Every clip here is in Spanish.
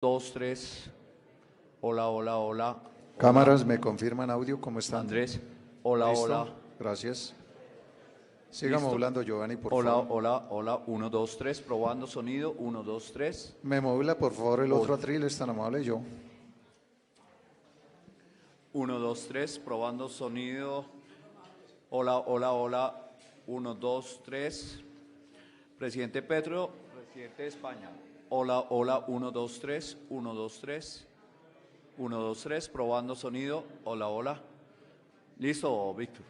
Dos, tres. Hola, hola, hola. Cámaras, ¿me confirman audio? ¿Cómo están? Andrés. Hola, ¿Listo? hola. Gracias. Siga ¿Listo? modulando, Giovanni, por Hola, favor. hola, hola. Uno, dos, tres. Probando sonido. Uno, dos, tres. ¿Me modula, por favor, el otro Hola. atril? Es tan amable yo. Uno, dos, tres. Probando sonido. Hola, hola, hola. Uno, dos, tres. Presidente Petro, presidente de España. Hola, hola. Uno, dos, tres. Uno, dos, tres. Uno, dos, tres. Probando sonido. Hola, hola. ¿Listo, Víctor?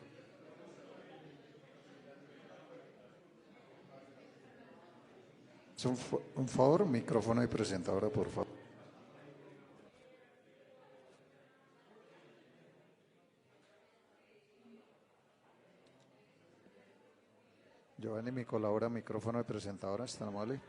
Es un favor, micrófono de presentadora, por favor. Giovanni, me colabora micrófono de presentadora, es tan amable.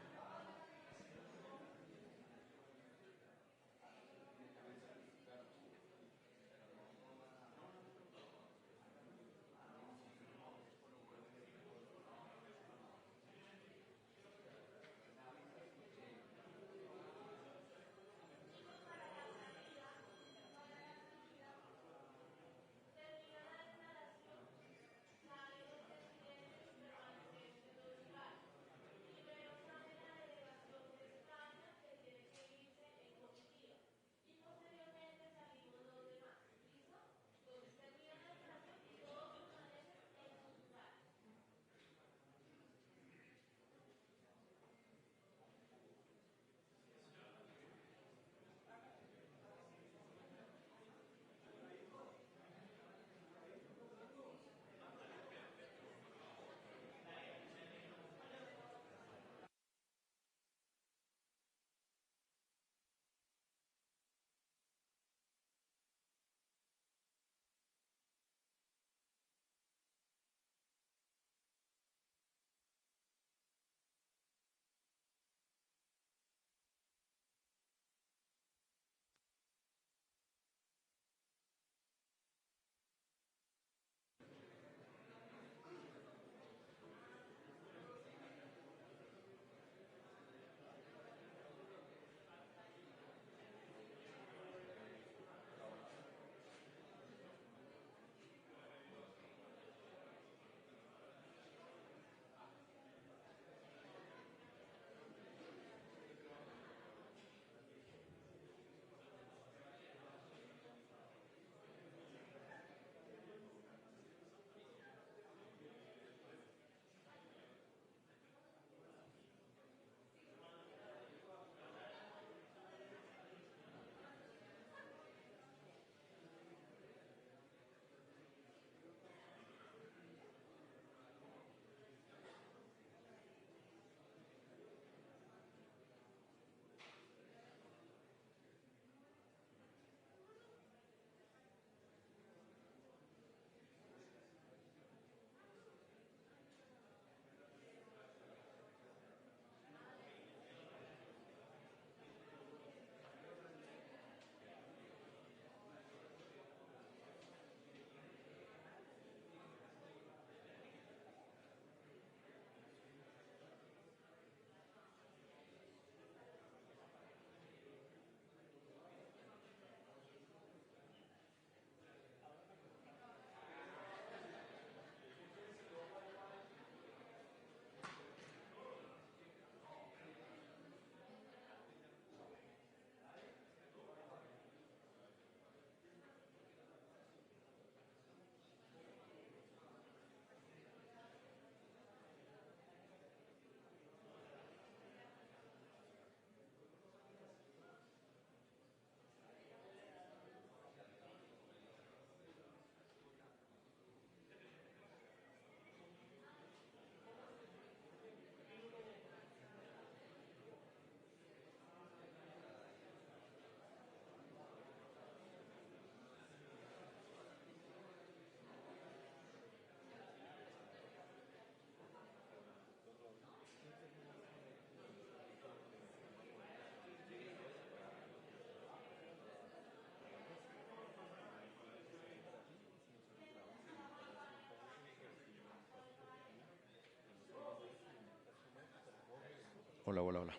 Hola, hola, hola.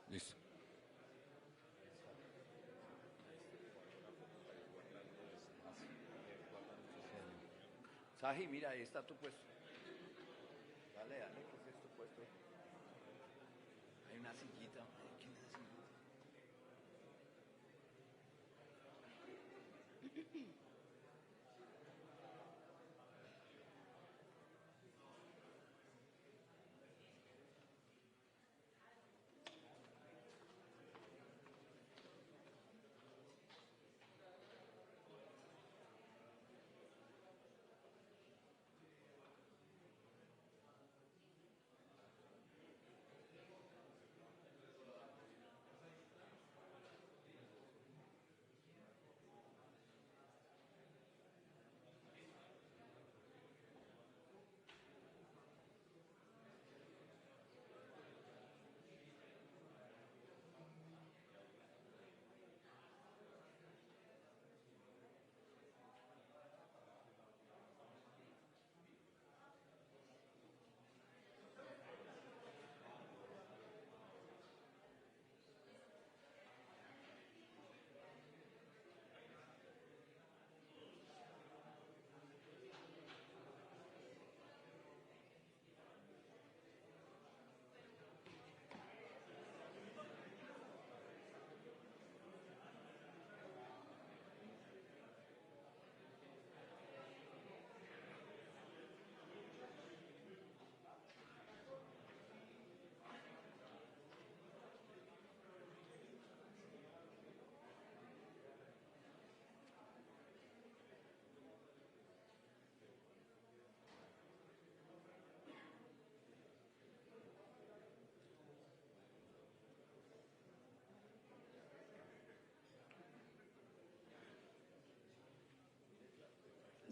Listo. Saji, mira, ahí está tu puesto. Dale, dale, ¿qué es tu puesto? Hay una sillita. ¿Quién es esa sillita?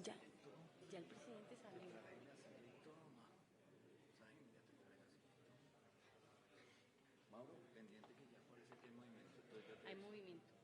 Ya, ya el presidente salió. Mauro, pendiente que ya parece que hay movimiento. Entonces ya te Hay movimiento.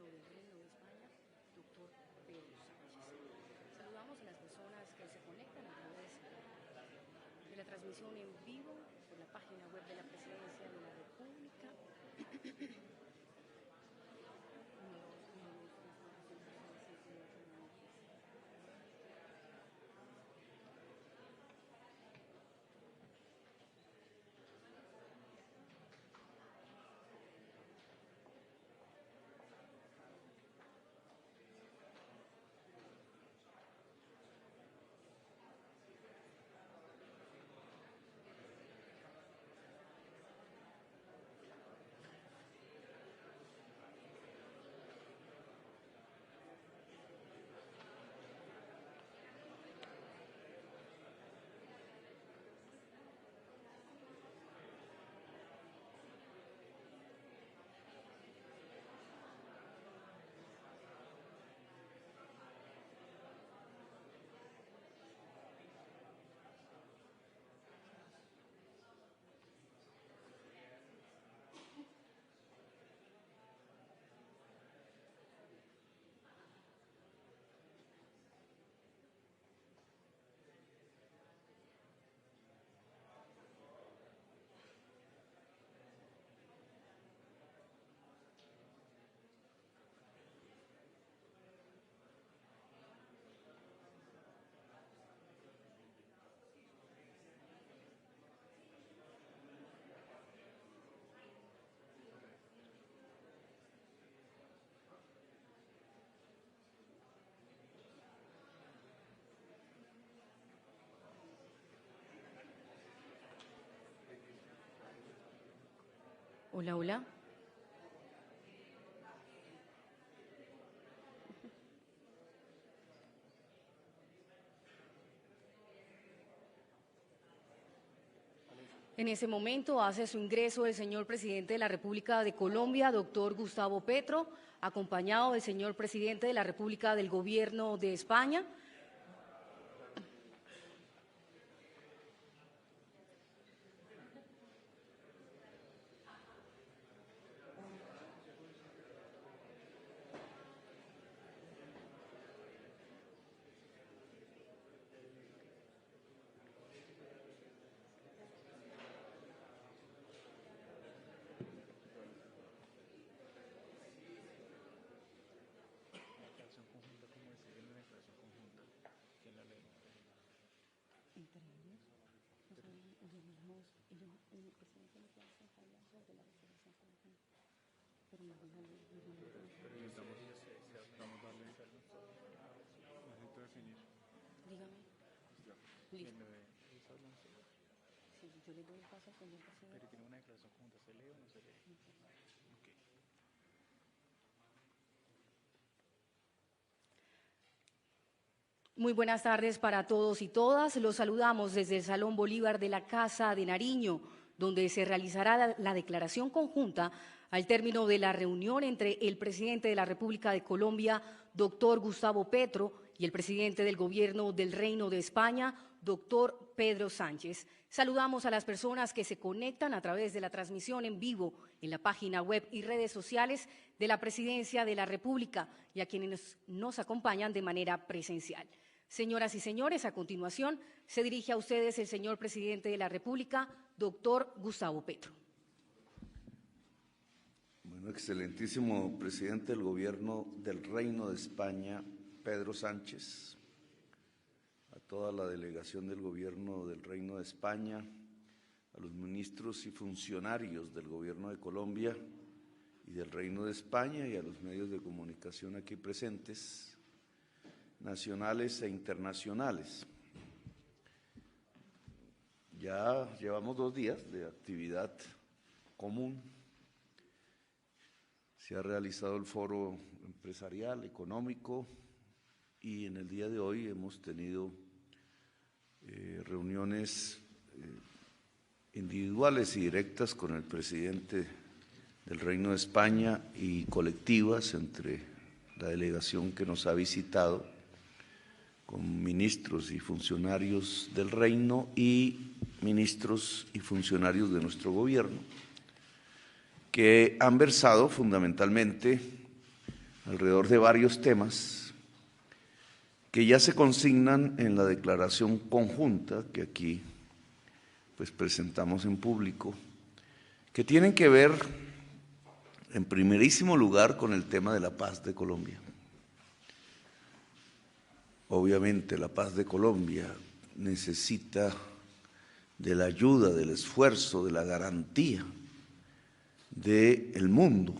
Gobierno del Reino de España, doctor Pedro Sánchez. Saludamos a las personas que se conectan a través de la transmisión en vivo por la página web de la Presidencia de la República. Hola, hola. En ese momento hace su ingreso el señor presidente de la República de Colombia, doctor Gustavo Petro, acompañado del señor presidente de la República del Gobierno de España. Dígame. Listo. Sí, yo le doy el paso al señor presidente. Pero tiene una declaración conjunta, ¿se lee o no se lee? Okay. Muy buenas tardes para todos y todas. Los saludamos desde el Salón Bolívar de la Casa de Nariño, donde se realizará la declaración conjunta al término de la reunión entre el presidente de la República de Colombia, doctor Gustavo Petro, y el presidente del Gobierno del Reino de España, doctor Pedro Sánchez. Saludamos a las personas que se conectan a través de la transmisión en vivo en la página web y redes sociales de la Presidencia de la República y a quienes nos acompañan de manera presencial. Señoras y señores, a continuación se dirige a ustedes el señor presidente de la República, doctor Gustavo Petro. Bueno, excelentísimo presidente del Gobierno del Reino de España, Pedro Sánchez, a toda la delegación del Gobierno del Reino de España, a los ministros y funcionarios del Gobierno de Colombia y del Reino de España y a los medios de comunicación aquí presentes, nacionales e internacionales. Ya llevamos 2 días de actividad común. Se ha realizado el foro empresarial, económico, y en el día de hoy hemos tenido reuniones individuales y directas con el presidente del Reino de España y colectivas entre la delegación que nos ha visitado, con ministros y funcionarios del Reino y ministros y funcionarios de nuestro gobierno, que han versado fundamentalmente alrededor de varios temas que ya se consignan en la declaración conjunta que aquí pues presentamos en público, que tienen que ver en primerísimo lugar con el tema de la paz de Colombia. Obviamente la paz de Colombia necesita de la ayuda, del esfuerzo, de la garantía del mundo.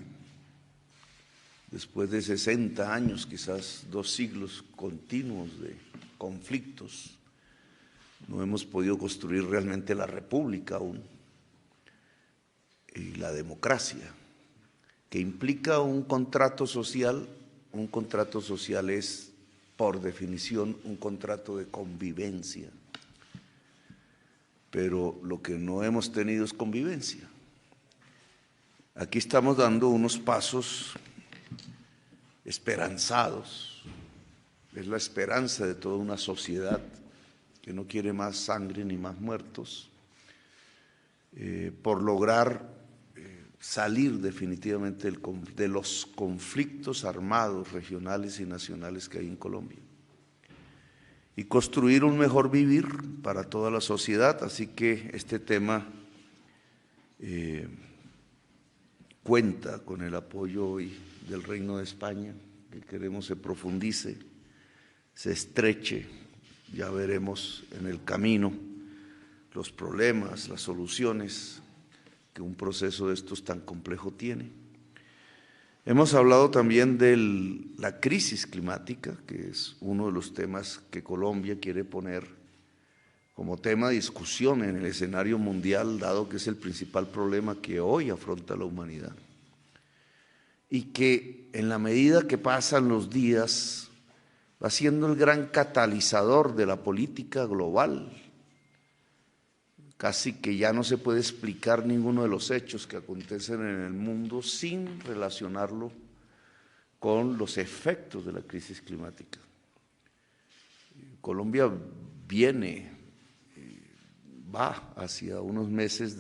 Después de 60 años, quizás 2 siglos continuos de conflictos, no hemos podido construir realmente la república aún y la democracia, que implica un contrato social. Un contrato social es, por definición, un contrato de convivencia, pero lo que no hemos tenido es convivencia. Aquí estamos dando unos pasos esperanzados, es la esperanza de toda una sociedad que no quiere más sangre ni más muertos, por lograr salir definitivamente de los conflictos armados regionales y nacionales que hay en Colombia y construir un mejor vivir para toda la sociedad. Así que este tema cuenta con el apoyo hoy del Reino de España, que queremos se profundice, se estreche. Ya veremos en el camino los problemas, las soluciones que un proceso de estos tan complejo tiene. Hemos hablado también de la crisis climática, que es uno de los temas que Colombia quiere poner como tema de discusión en el escenario mundial, dado que es el principal problema que hoy afronta la humanidad. Y que en la medida que pasan los días va siendo el gran catalizador de la política global. Casi que ya no se puede explicar ninguno de los hechos que acontecen en el mundo sin relacionarlo con los efectos de la crisis climática. Colombia va hacia unos meses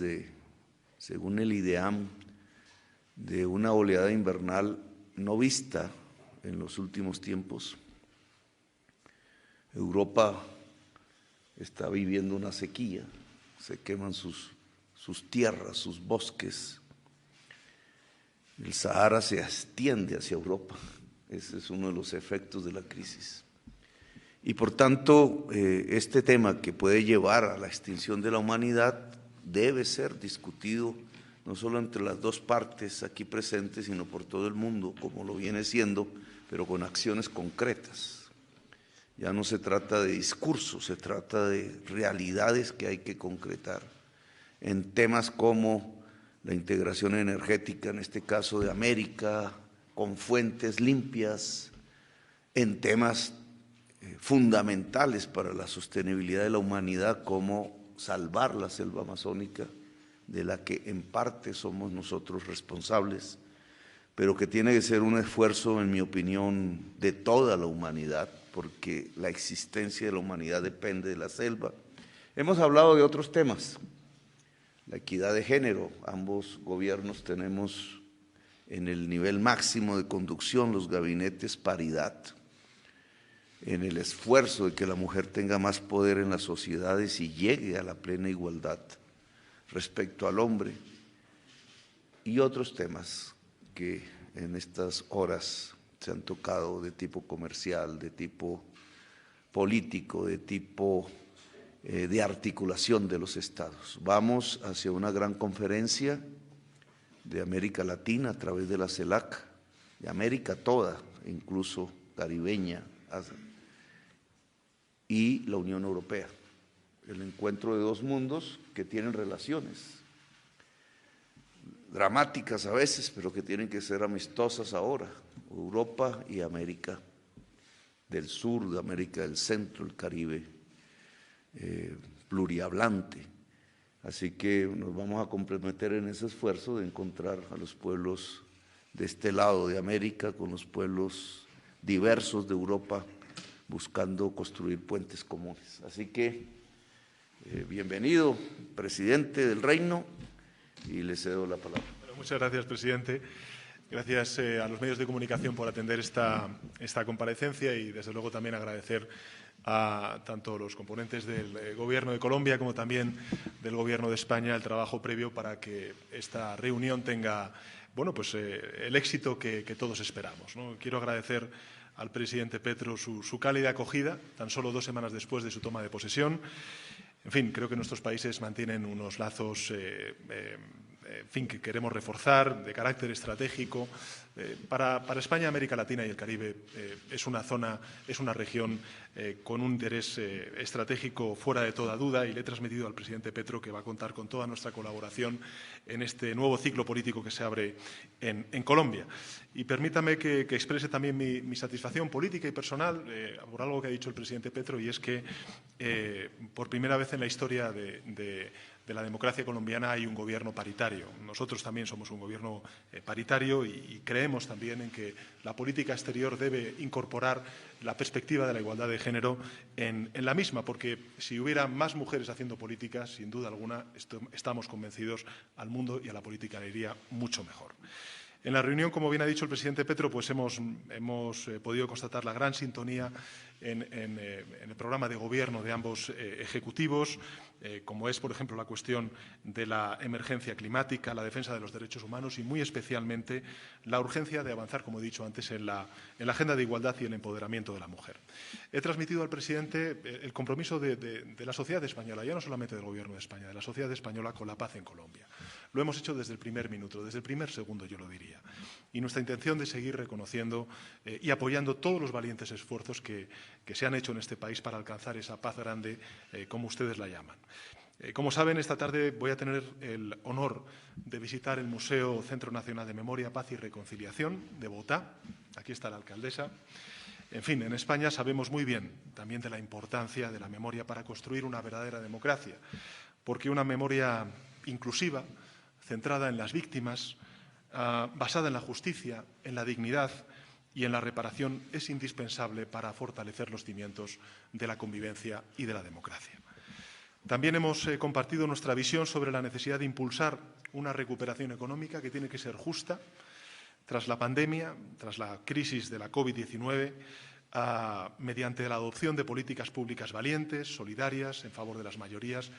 según el IDEAM, de una oleada invernal no vista en los últimos tiempos. Europa está viviendo una sequía. Se queman sus tierras, sus bosques. El Sahara se extiende hacia Europa. Ese es uno de los efectos de la crisis. Y por tanto, este tema que puede llevar a la extinción de la humanidad debe ser discutido no solo entre las dos partes aquí presentes, sino por todo el mundo, como lo viene siendo, pero con acciones concretas. Ya no se trata de discursos, se trata de realidades que hay que concretar en temas como la integración energética, en este caso de América, con fuentes limpias, en temas fundamentales para la sostenibilidad de la humanidad, como salvar la selva amazónica, de la que en parte somos nosotros responsables, pero que tiene que ser un esfuerzo, en mi opinión, de toda la humanidad, porque la existencia de la humanidad depende de la selva. Hemos hablado de otros temas, la equidad de género. Ambos gobiernos tenemos en el nivel máximo de conducción los gabinetes paridad, en el esfuerzo de que la mujer tenga más poder en las sociedades y llegue a la plena igualdad respecto al hombre, y otros temas que en estas horas se han tocado de tipo comercial, de tipo político, de tipo de articulación de los estados. Vamos hacia una gran conferencia de América Latina a través de la CELAC, de América toda, incluso caribeña, y la Unión Europea, el encuentro de dos mundos que tienen relaciones dramáticas a veces, pero que tienen que ser amistosas ahora, Europa y América del Sur, de América del Centro, el Caribe, plurihablante. Así que nos vamos a comprometer en ese esfuerzo de encontrar a los pueblos de este lado de América con los pueblos diversos de Europa, buscando construir puentes comunes. Así que bienvenido, presidente del Reino, y le cedo la palabra. Bueno, muchas gracias, presidente. Gracias a los medios de comunicación por atender esta comparecencia y, desde luego, también agradecer a tanto los componentes del Gobierno de Colombia como también del Gobierno de España el trabajo previo para que esta reunión tenga el éxito que todos esperamos, ¿no? Quiero agradecer al presidente Petro su cálida acogida, tan solo 2 semanas después de su toma de posesión. En fin, creo que nuestros países mantienen unos lazos que queremos reforzar, de carácter estratégico. Para España, América Latina y el Caribe es una región con un interés estratégico fuera de toda duda, y le he transmitido al presidente Petro que va a contar con toda nuestra colaboración en este nuevo ciclo político que se abre en Colombia. Y permítame que exprese también mi satisfacción política y personal por algo que ha dicho el presidente Petro, y es que por primera vez en la historia de la democracia colombiana hay un gobierno paritario. Nosotros también somos un gobierno paritario y creemos también en que la política exterior debe incorporar la perspectiva de la igualdad de género en la misma, porque si hubiera más mujeres haciendo política, sin duda alguna, estamos convencidos, al mundo y a la política le iría mucho mejor. En la reunión, como bien ha dicho el presidente Petro, pues hemos podido constatar la gran sintonía en el programa de gobierno de ambos ejecutivos, como es, por ejemplo, la cuestión de la emergencia climática, la defensa de los derechos humanos y, muy especialmente, la urgencia de avanzar, como he dicho antes, en la agenda de igualdad y el empoderamiento de la mujer. He transmitido al presidente el compromiso de la sociedad española, ya no solamente del Gobierno de España, de la sociedad española con la paz en Colombia. Lo hemos hecho desde el primer minuto, desde el primer segundo, yo lo diría. Y nuestra intención de seguir reconociendo y apoyando todos los valientes esfuerzos que se han hecho en este país para alcanzar esa paz grande, como ustedes la llaman. Como saben, esta tarde voy a tener el honor de visitar el Museo Centro Nacional de Memoria, Paz y Reconciliación de Bogotá. Aquí está la alcaldesa. En fin, en España sabemos muy bien también de la importancia de la memoria para construir una verdadera democracia, porque una memoria inclusiva, centrada en las víctimas, basada en la justicia, en la dignidad y en la reparación, es indispensable para fortalecer los cimientos de la convivencia y de la democracia. También hemos compartido nuestra visión sobre la necesidad de impulsar una recuperación económica que tiene que ser justa. Tras la pandemia, tras la crisis de la COVID-19, mediante la adopción de políticas públicas valientes, solidarias, en favor de las mayorías,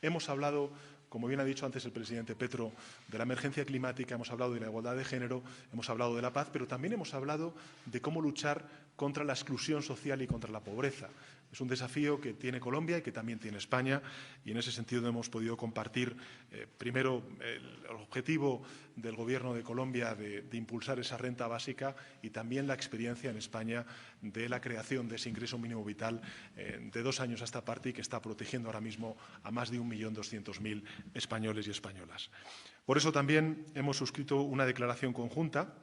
hemos hablado, como bien ha dicho antes el presidente Petro, de la emergencia climática, hemos hablado de la igualdad de género, hemos hablado de la paz, pero también hemos hablado de cómo luchar contra la exclusión social y contra la pobreza. Es un desafío que tiene Colombia y que también tiene España, y en ese sentido hemos podido compartir, primero, el objetivo del Gobierno de Colombia de impulsar esa renta básica, y también la experiencia en España de la creación de ese ingreso mínimo vital de 2 años a esta parte, y que está protegiendo ahora mismo a más de 1.200.000 españoles y españolas. Por eso también hemos suscrito una declaración conjunta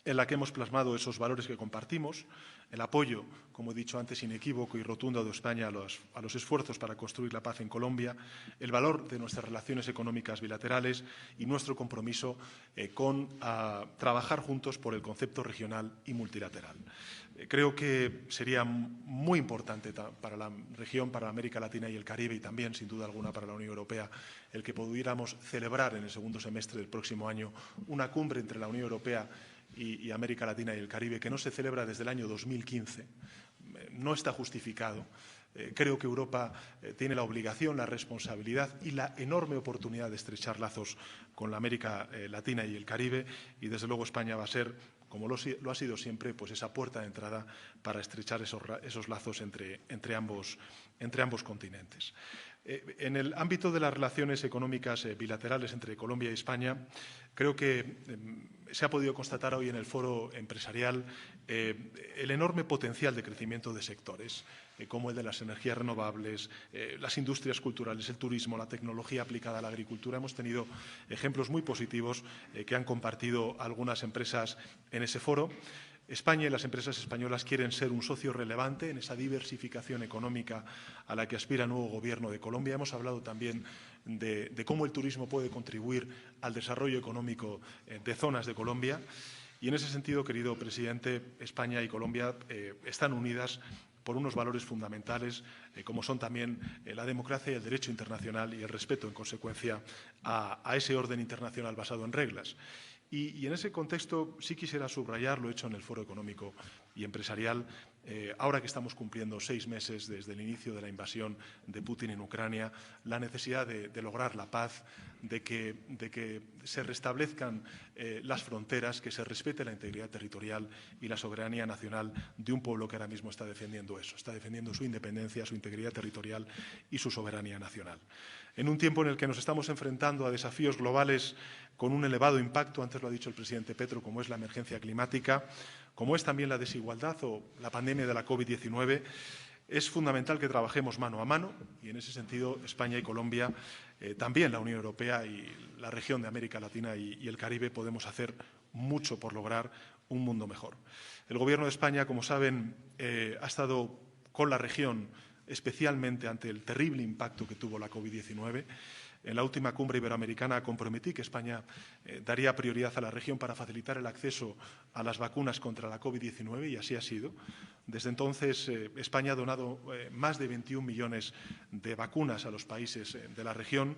en la que hemos plasmado esos valores que compartimos, el apoyo, como he dicho antes, inequívoco y rotundo de España a los esfuerzos para construir la paz en Colombia, el valor de nuestras relaciones económicas bilaterales y nuestro compromiso con trabajar juntos por el concepto regional y multilateral. Creo que sería muy importante para la región, para América Latina y el Caribe, y también, sin duda alguna, para la Unión Europea, el que pudiéramos celebrar en el segundo semestre del próximo año una cumbre entre la Unión Europea y América Latina y el Caribe, que no se celebra desde el año 2015. No está justificado. Creo que Europa tiene la obligación, la responsabilidad y la enorme oportunidad de estrechar lazos con la América Latina y el Caribe, y desde luego España va a ser, como lo ha sido siempre, pues esa puerta de entrada para estrechar esos lazos entre ambos continentes. En el ámbito de las relaciones económicas bilaterales entre Colombia y España, creo que se ha podido constatar hoy en el foro empresarial el enorme potencial de crecimiento de sectores como el de las energías renovables, las industrias culturales, el turismo, la tecnología aplicada a la agricultura. Hemos tenido ejemplos muy positivos que han compartido algunas empresas en ese foro. España y las empresas españolas quieren ser un socio relevante en esa diversificación económica a la que aspira el nuevo Gobierno de Colombia. Hemos hablado también de cómo el turismo puede contribuir al desarrollo económico de zonas de Colombia. Y en ese sentido, querido presidente, España y Colombia están unidas por unos valores fundamentales, como son también la democracia y el derecho internacional y el respeto, en consecuencia, a ese orden internacional basado en reglas. Y en ese contexto sí quisiera subrayar, lo he hecho en el Foro Económico y Empresarial, ahora que estamos cumpliendo 6 meses desde el inicio de la invasión de Putin en Ucrania, la necesidad de lograr la paz, de que se restablezcan las fronteras, que se respete la integridad territorial y la soberanía nacional de un pueblo que ahora mismo está defendiendo eso, está defendiendo su independencia, su integridad territorial y su soberanía nacional. En un tiempo en el que nos estamos enfrentando a desafíos globales con un elevado impacto, antes lo ha dicho el presidente Petro, como es la emergencia climática, como es también la desigualdad o la pandemia de la COVID-19, es fundamental que trabajemos mano a mano y, en ese sentido, España y Colombia, también la Unión Europea y la región de América Latina y el Caribe podemos hacer mucho por lograr un mundo mejor. El Gobierno de España, como saben, ha estado con la región especialmente ante el terrible impacto que tuvo la COVID-19. En la última cumbre iberoamericana comprometí que España daría prioridad a la región para facilitar el acceso a las vacunas contra la COVID-19 y así ha sido. Desde entonces, España ha donado más de 21 millones de vacunas a los países de la región,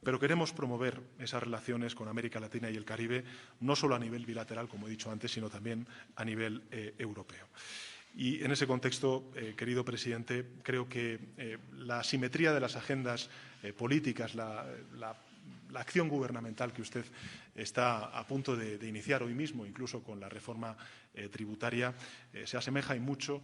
pero queremos promover esas relaciones con América Latina y el Caribe, no solo a nivel bilateral, como he dicho antes, sino también a nivel europeo. Y en ese contexto, querido presidente, creo que la simetría de las agendas políticas, la acción gubernamental que usted está a punto de iniciar hoy mismo, incluso con la reforma tributaria, se asemeja y mucho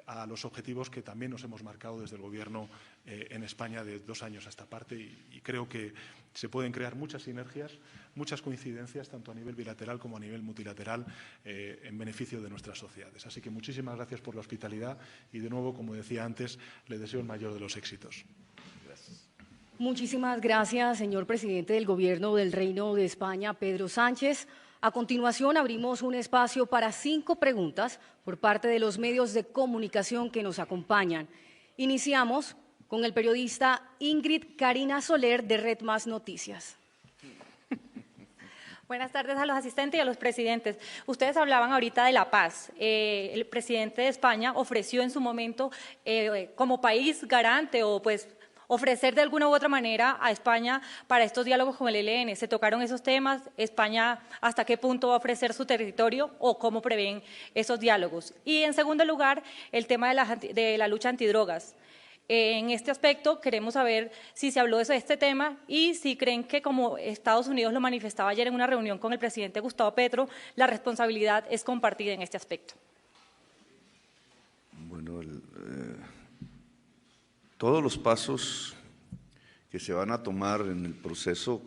a los objetivos que también nos hemos marcado desde el Gobierno en España de 2 años a esta parte y creo que se pueden crear muchas sinergias, muchas coincidencias, tanto a nivel bilateral como a nivel multilateral, en beneficio de nuestras sociedades. Así que muchísimas gracias por la hospitalidad y, de nuevo, como decía antes, le deseo el mayor de los éxitos. Muchísimas gracias, señor presidente del Gobierno del Reino de España, Pedro Sánchez. A continuación, abrimos un espacio para 5 preguntas por parte de los medios de comunicación que nos acompañan. Iniciamos con el periodista Ingrid Karina Soler de Red Más Noticias. Buenas tardes a los asistentes y a los presidentes. Ustedes hablaban ahorita de la paz. El presidente de España ofreció en su momento como país garante o pues ofrecer de alguna u otra manera a España para estos diálogos con el ELN. ¿Se tocaron esos temas? ¿España hasta qué punto va a ofrecer su territorio o cómo prevén esos diálogos? Y en segundo lugar, el tema de la lucha antidrogas. En este aspecto queremos saber si se habló de este tema y si creen que, como Estados Unidos lo manifestaba ayer en una reunión con el presidente Gustavo Petro, la responsabilidad es compartida en este aspecto. Bueno, todos los pasos que se van a tomar en el proceso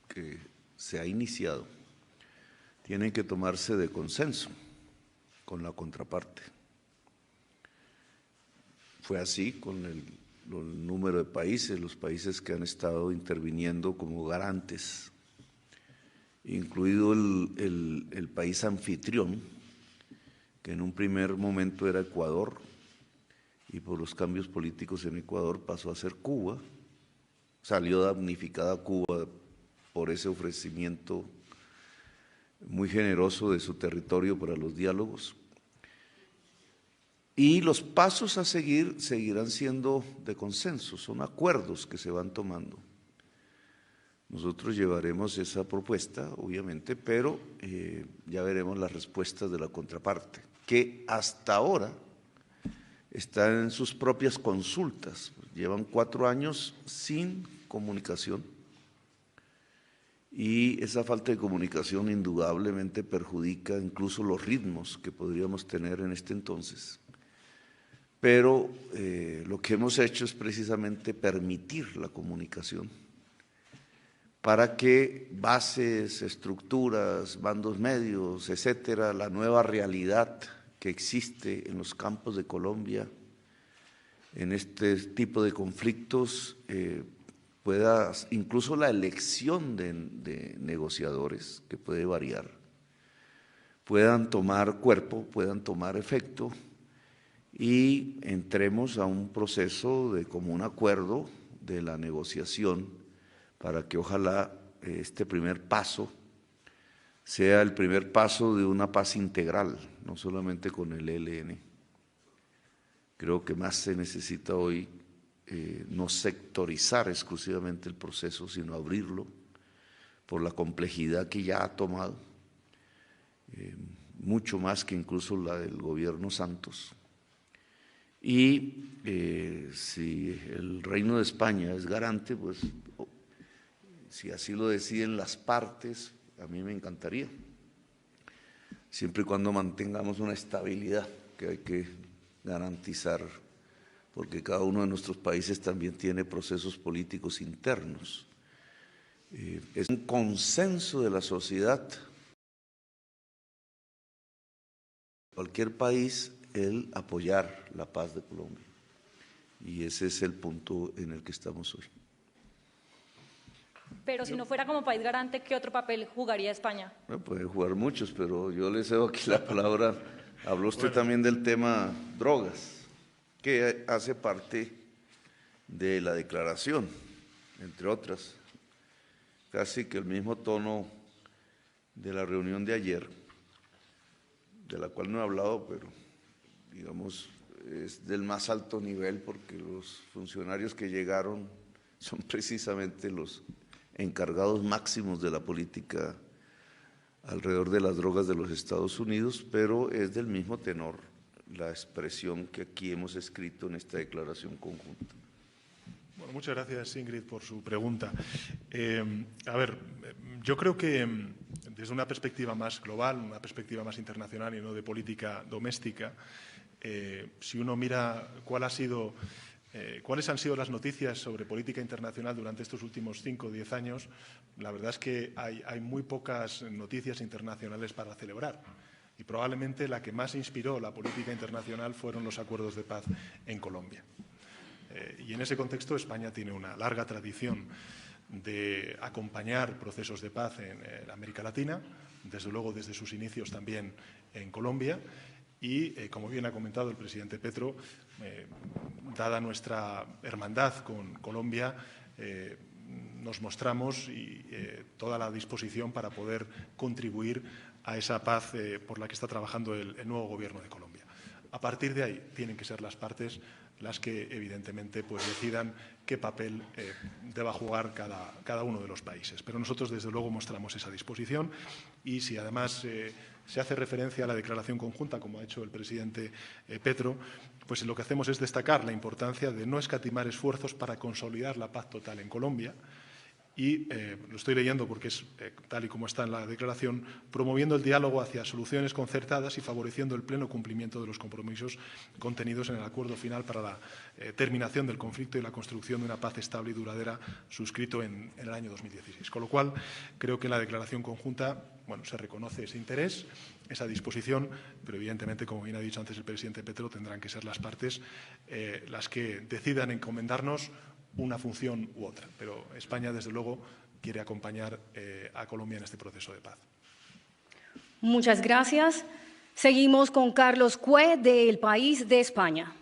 que se ha iniciado tienen que tomarse de consenso con la contraparte. Fue así con el número de países, los países que han estado interviniendo como garantes, incluido el país anfitrión, que en un primer momento era Ecuador, y por los cambios políticos en Ecuador pasó a ser Cuba. Salió damnificada Cuba por ese ofrecimiento muy generoso de su territorio para los diálogos. Y los pasos a seguir seguirán siendo de consenso, son acuerdos que se van tomando. Nosotros llevaremos esa propuesta, obviamente, pero ya veremos las respuestas de la contraparte, que hasta ahora están en sus propias consultas. Llevan 4 años sin comunicación y esa falta de comunicación indudablemente perjudica incluso los ritmos que podríamos tener en este entonces. Pero lo que hemos hecho es precisamente permitir la comunicación para que bases, estructuras, bandos medios, etcétera, la nueva realidad que existe en los campos de Colombia, en este tipo de conflictos, pueda, incluso la elección de negociadores, que puede variar, puedan tomar cuerpo, puedan tomar efecto, y entremos a un proceso de común acuerdo de la negociación para que ojalá este primer paso sea el primer paso de una paz integral, no solamente con el ELN. Creo que más se necesita hoy no sectorizar exclusivamente el proceso, sino abrirlo por la complejidad que ya ha tomado, mucho más que incluso la del gobierno Santos. Y si el Reino de España es garante, pues si así lo deciden las partes, a mí me encantaría, siempre y cuando mantengamos una estabilidad que hay que garantizar, porque cada uno de nuestros países también tiene procesos políticos internos. Es un consenso de la sociedad, cualquier país, el apoyar la paz de Colombia. Y ese es el punto en el que estamos hoy. Pero si no fuera como país garante, ¿qué otro papel jugaría España? Bueno, puede jugar muchos, pero yo le cedo aquí la palabra. Habló usted también del tema drogas, que hace parte de la declaración, entre otras. Casi que el mismo tono de la reunión de ayer, de la cual no he hablado, pero digamos es del más alto nivel, porque los funcionarios que llegaron son precisamente los encargados máximos de la política alrededor de las drogas de los Estados Unidos, pero es del mismo tenor la expresión que aquí hemos escrito en esta declaración conjunta. Bueno, muchas gracias, Ingrid, por su pregunta. A ver, yo creo que desde una perspectiva más global, una perspectiva más internacional y no de política doméstica, si uno mira cuáles han sido las noticias sobre política internacional durante estos últimos 5 o 10 años, la verdad es que hay muy pocas noticias internacionales para celebrar. Y probablemente la que más inspiró la política internacional fueron los acuerdos de paz en Colombia. Y en ese contexto España tiene una larga tradición de acompañar procesos de paz en América Latina, desde luego desde sus inicios también en Colombia. Y, como bien ha comentado el presidente Petro, dada nuestra hermandad con Colombia, nos mostramos y toda la disposición para poder contribuir a esa paz por la que está trabajando el nuevo Gobierno de Colombia. A partir de ahí tienen que ser las partes las que, evidentemente, pues decidan qué papel deba jugar cada uno de los países. Pero nosotros, desde luego, mostramos esa disposición y si además se hace referencia a la declaración conjunta, como ha hecho el presidente Petro, pues lo que hacemos es destacar la importancia de no escatimar esfuerzos para consolidar la paz total en Colombia y, lo estoy leyendo porque es tal y como está en la declaración, promoviendo el diálogo hacia soluciones concertadas y favoreciendo el pleno cumplimiento de los compromisos contenidos en el acuerdo final para la terminación del conflicto y la construcción de una paz estable y duradera suscrito en el año 2016. Con lo cual, creo que en la declaración conjunta se reconoce ese interés, esa disposición, pero evidentemente, como bien ha dicho antes el presidente Petro, tendrán que ser las partes las que decidan encomendarnos una función u otra. Pero España, desde luego, quiere acompañar a Colombia en este proceso de paz. Muchas gracias. Seguimos con Carlos Cue, del País de España.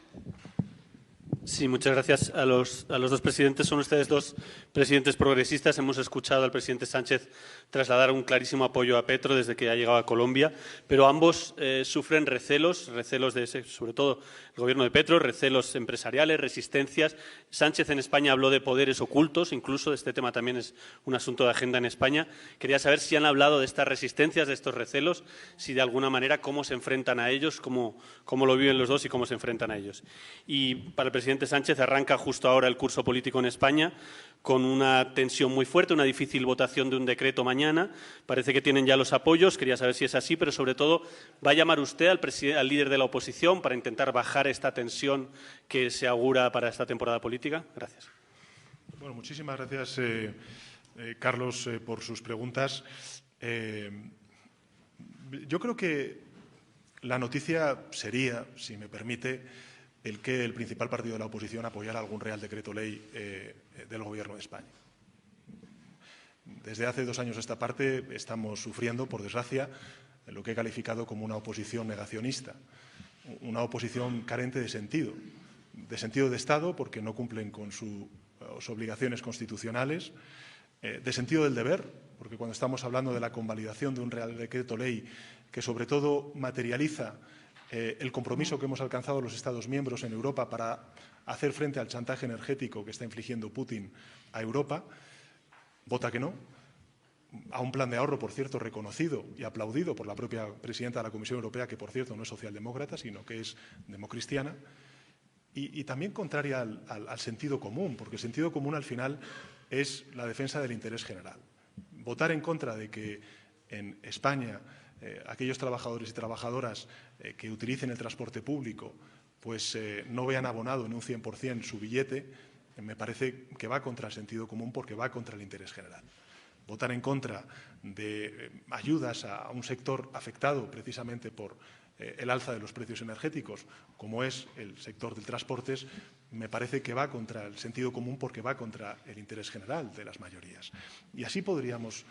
Sí, muchas gracias a los dos presidentes. Son ustedes dos presidentes progresistas. Hemos escuchado al presidente Sánchez trasladar un clarísimo apoyo a Petro desde que ha llegado a Colombia, pero ambos sufren recelos de sobre todo el gobierno de Petro, recelos empresariales, resistencias. Sánchez en España habló de poderes ocultos, incluso este tema también es un asunto de agenda en España. Quería saber si han hablado de estas resistencias, de estos recelos, si de alguna manera cómo se enfrentan a ellos, cómo lo viven los dos y cómo se enfrentan a ellos. Y para el presidente Sánchez arranca justo ahora el curso político en España con una tensión muy fuerte, una difícil votación de un decreto mañana. Parece que tienen ya los apoyos, quería saber si es así, pero sobre todo, ¿va a llamar usted al líder de la oposición para intentar bajar esta tensión que se augura para esta temporada política? Gracias. Bueno, muchísimas gracias, Carlos, por sus preguntas. Yo creo que la noticia sería, si me permite, el que el principal partido de la oposición apoyara algún Real Decreto Ley del Gobierno de España. Desde hace 2 años a esta parte estamos sufriendo, por desgracia, lo que he calificado como una oposición negacionista, una oposición carente de sentido de Estado porque no cumplen con sus obligaciones constitucionales, de sentido del deber, porque cuando estamos hablando de la convalidación de un Real Decreto Ley que sobre todo materializa el compromiso que hemos alcanzado los Estados miembros en Europa para hacer frente al chantaje energético que está infligiendo Putin a Europa, vota que no. a un plan de ahorro, por cierto, reconocido y aplaudido por la propia presidenta de la Comisión Europea, que, por cierto, no es socialdemócrata, sino que es democristiana, y también contraria al sentido común, porque el sentido común, al final, es la defensa del interés general. Votar en contra de que en España aquellos trabajadores y trabajadoras que utilicen el transporte público pues no vean abonado en un 100% su billete, me parece que va contra el sentido común, porque va contra el interés general. Votar en contra de ayudas a un sector afectado precisamente por el alza de los precios energéticos, como es el sector del transportes, me parece que va contra el sentido común, porque va contra el interés general de las mayorías. Y así podríamos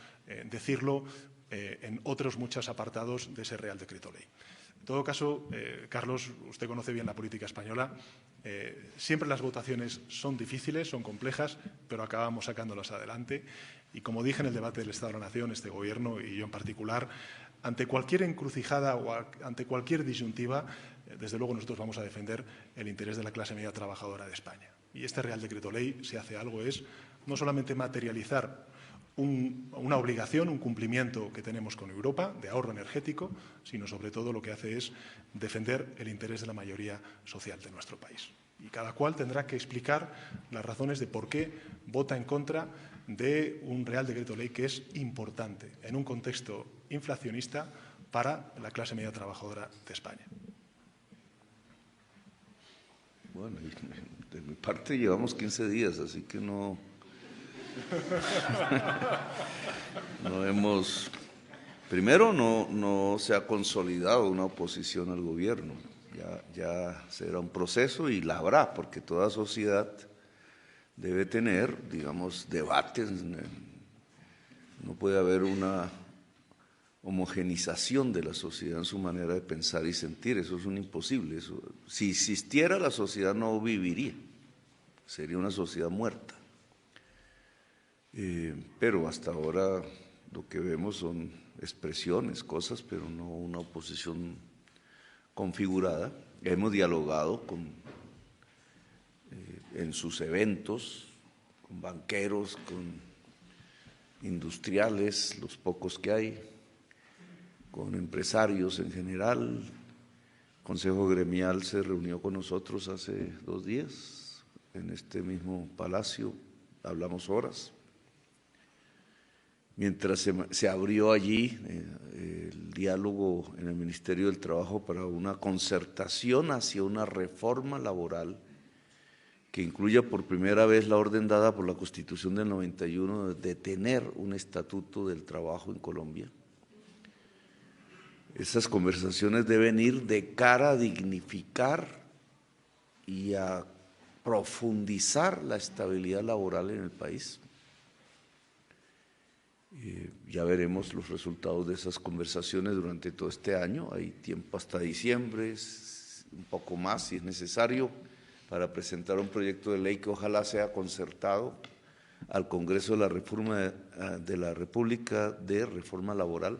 decirlo en otros muchos apartados de ese Real Decreto Ley. En todo caso, Carlos, usted conoce bien la política española. Siempre las votaciones son difíciles, son complejas, pero acabamos sacándolas adelante. Y como dije en el debate del Estado de la Nación, este Gobierno y yo en particular, ante cualquier encrucijada o ante cualquier disyuntiva, desde luego nosotros vamos a defender el interés de la clase media trabajadora de España. Y este Real Decreto Ley, si hace algo, es no solamente materializar una obligación, un cumplimiento que tenemos con Europa de ahorro energético, sino sobre todo lo que hace es defender el interés de la mayoría social de nuestro país. Y cada cual tendrá que explicar las razones de por qué vota en contra de un Real Decreto Ley que es importante en un contexto inflacionista para la clase media trabajadora de España. Bueno, de mi parte llevamos 15 días, así que no hemos… Primero, no se ha consolidado una oposición al gobierno. Ya será un proceso y la habrá, porque toda sociedad debe tener, digamos, debates. No puede haber una homogenización de la sociedad en su manera de pensar y sentir. Eso es un imposible. Eso, si existiera, la sociedad no viviría. Sería una sociedad muerta. Pero hasta ahora lo que vemos son expresiones, cosas, pero no una oposición configurada. Hemos dialogado en sus eventos, con banqueros, con industriales, los pocos que hay, con empresarios en general. El Consejo Gremial se reunió con nosotros hace 2 días en este mismo palacio, hablamos horas. Mientras se abrió allí el diálogo en el Ministerio del Trabajo para una concertación hacia una reforma laboral que incluya por primera vez la orden dada por la Constitución del 91 de tener un estatuto del trabajo en Colombia. Esas conversaciones deben ir de cara a dignificar y a profundizar la estabilidad laboral en el país. Ya veremos los resultados de esas conversaciones durante todo este año. Hay tiempo hasta diciembre, un poco más si es necesario, para presentar un proyecto de ley que ojalá sea concertado al Congreso de la Reforma de la República de reforma laboral.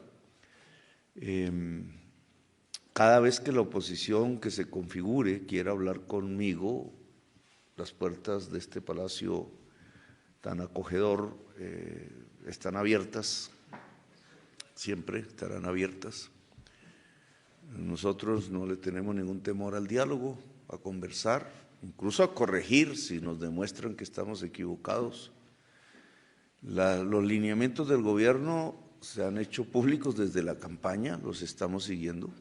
Cada vez que la oposición que se configure quiera hablar conmigo, las puertas de este palacio tan acogedor están abiertas, siempre estarán abiertas. Nosotros no le tenemos ningún temor al diálogo, a conversar, incluso a corregir si nos demuestran que estamos equivocados. Los lineamientos del gobierno se han hecho públicos desde la campaña, los estamos siguiendo.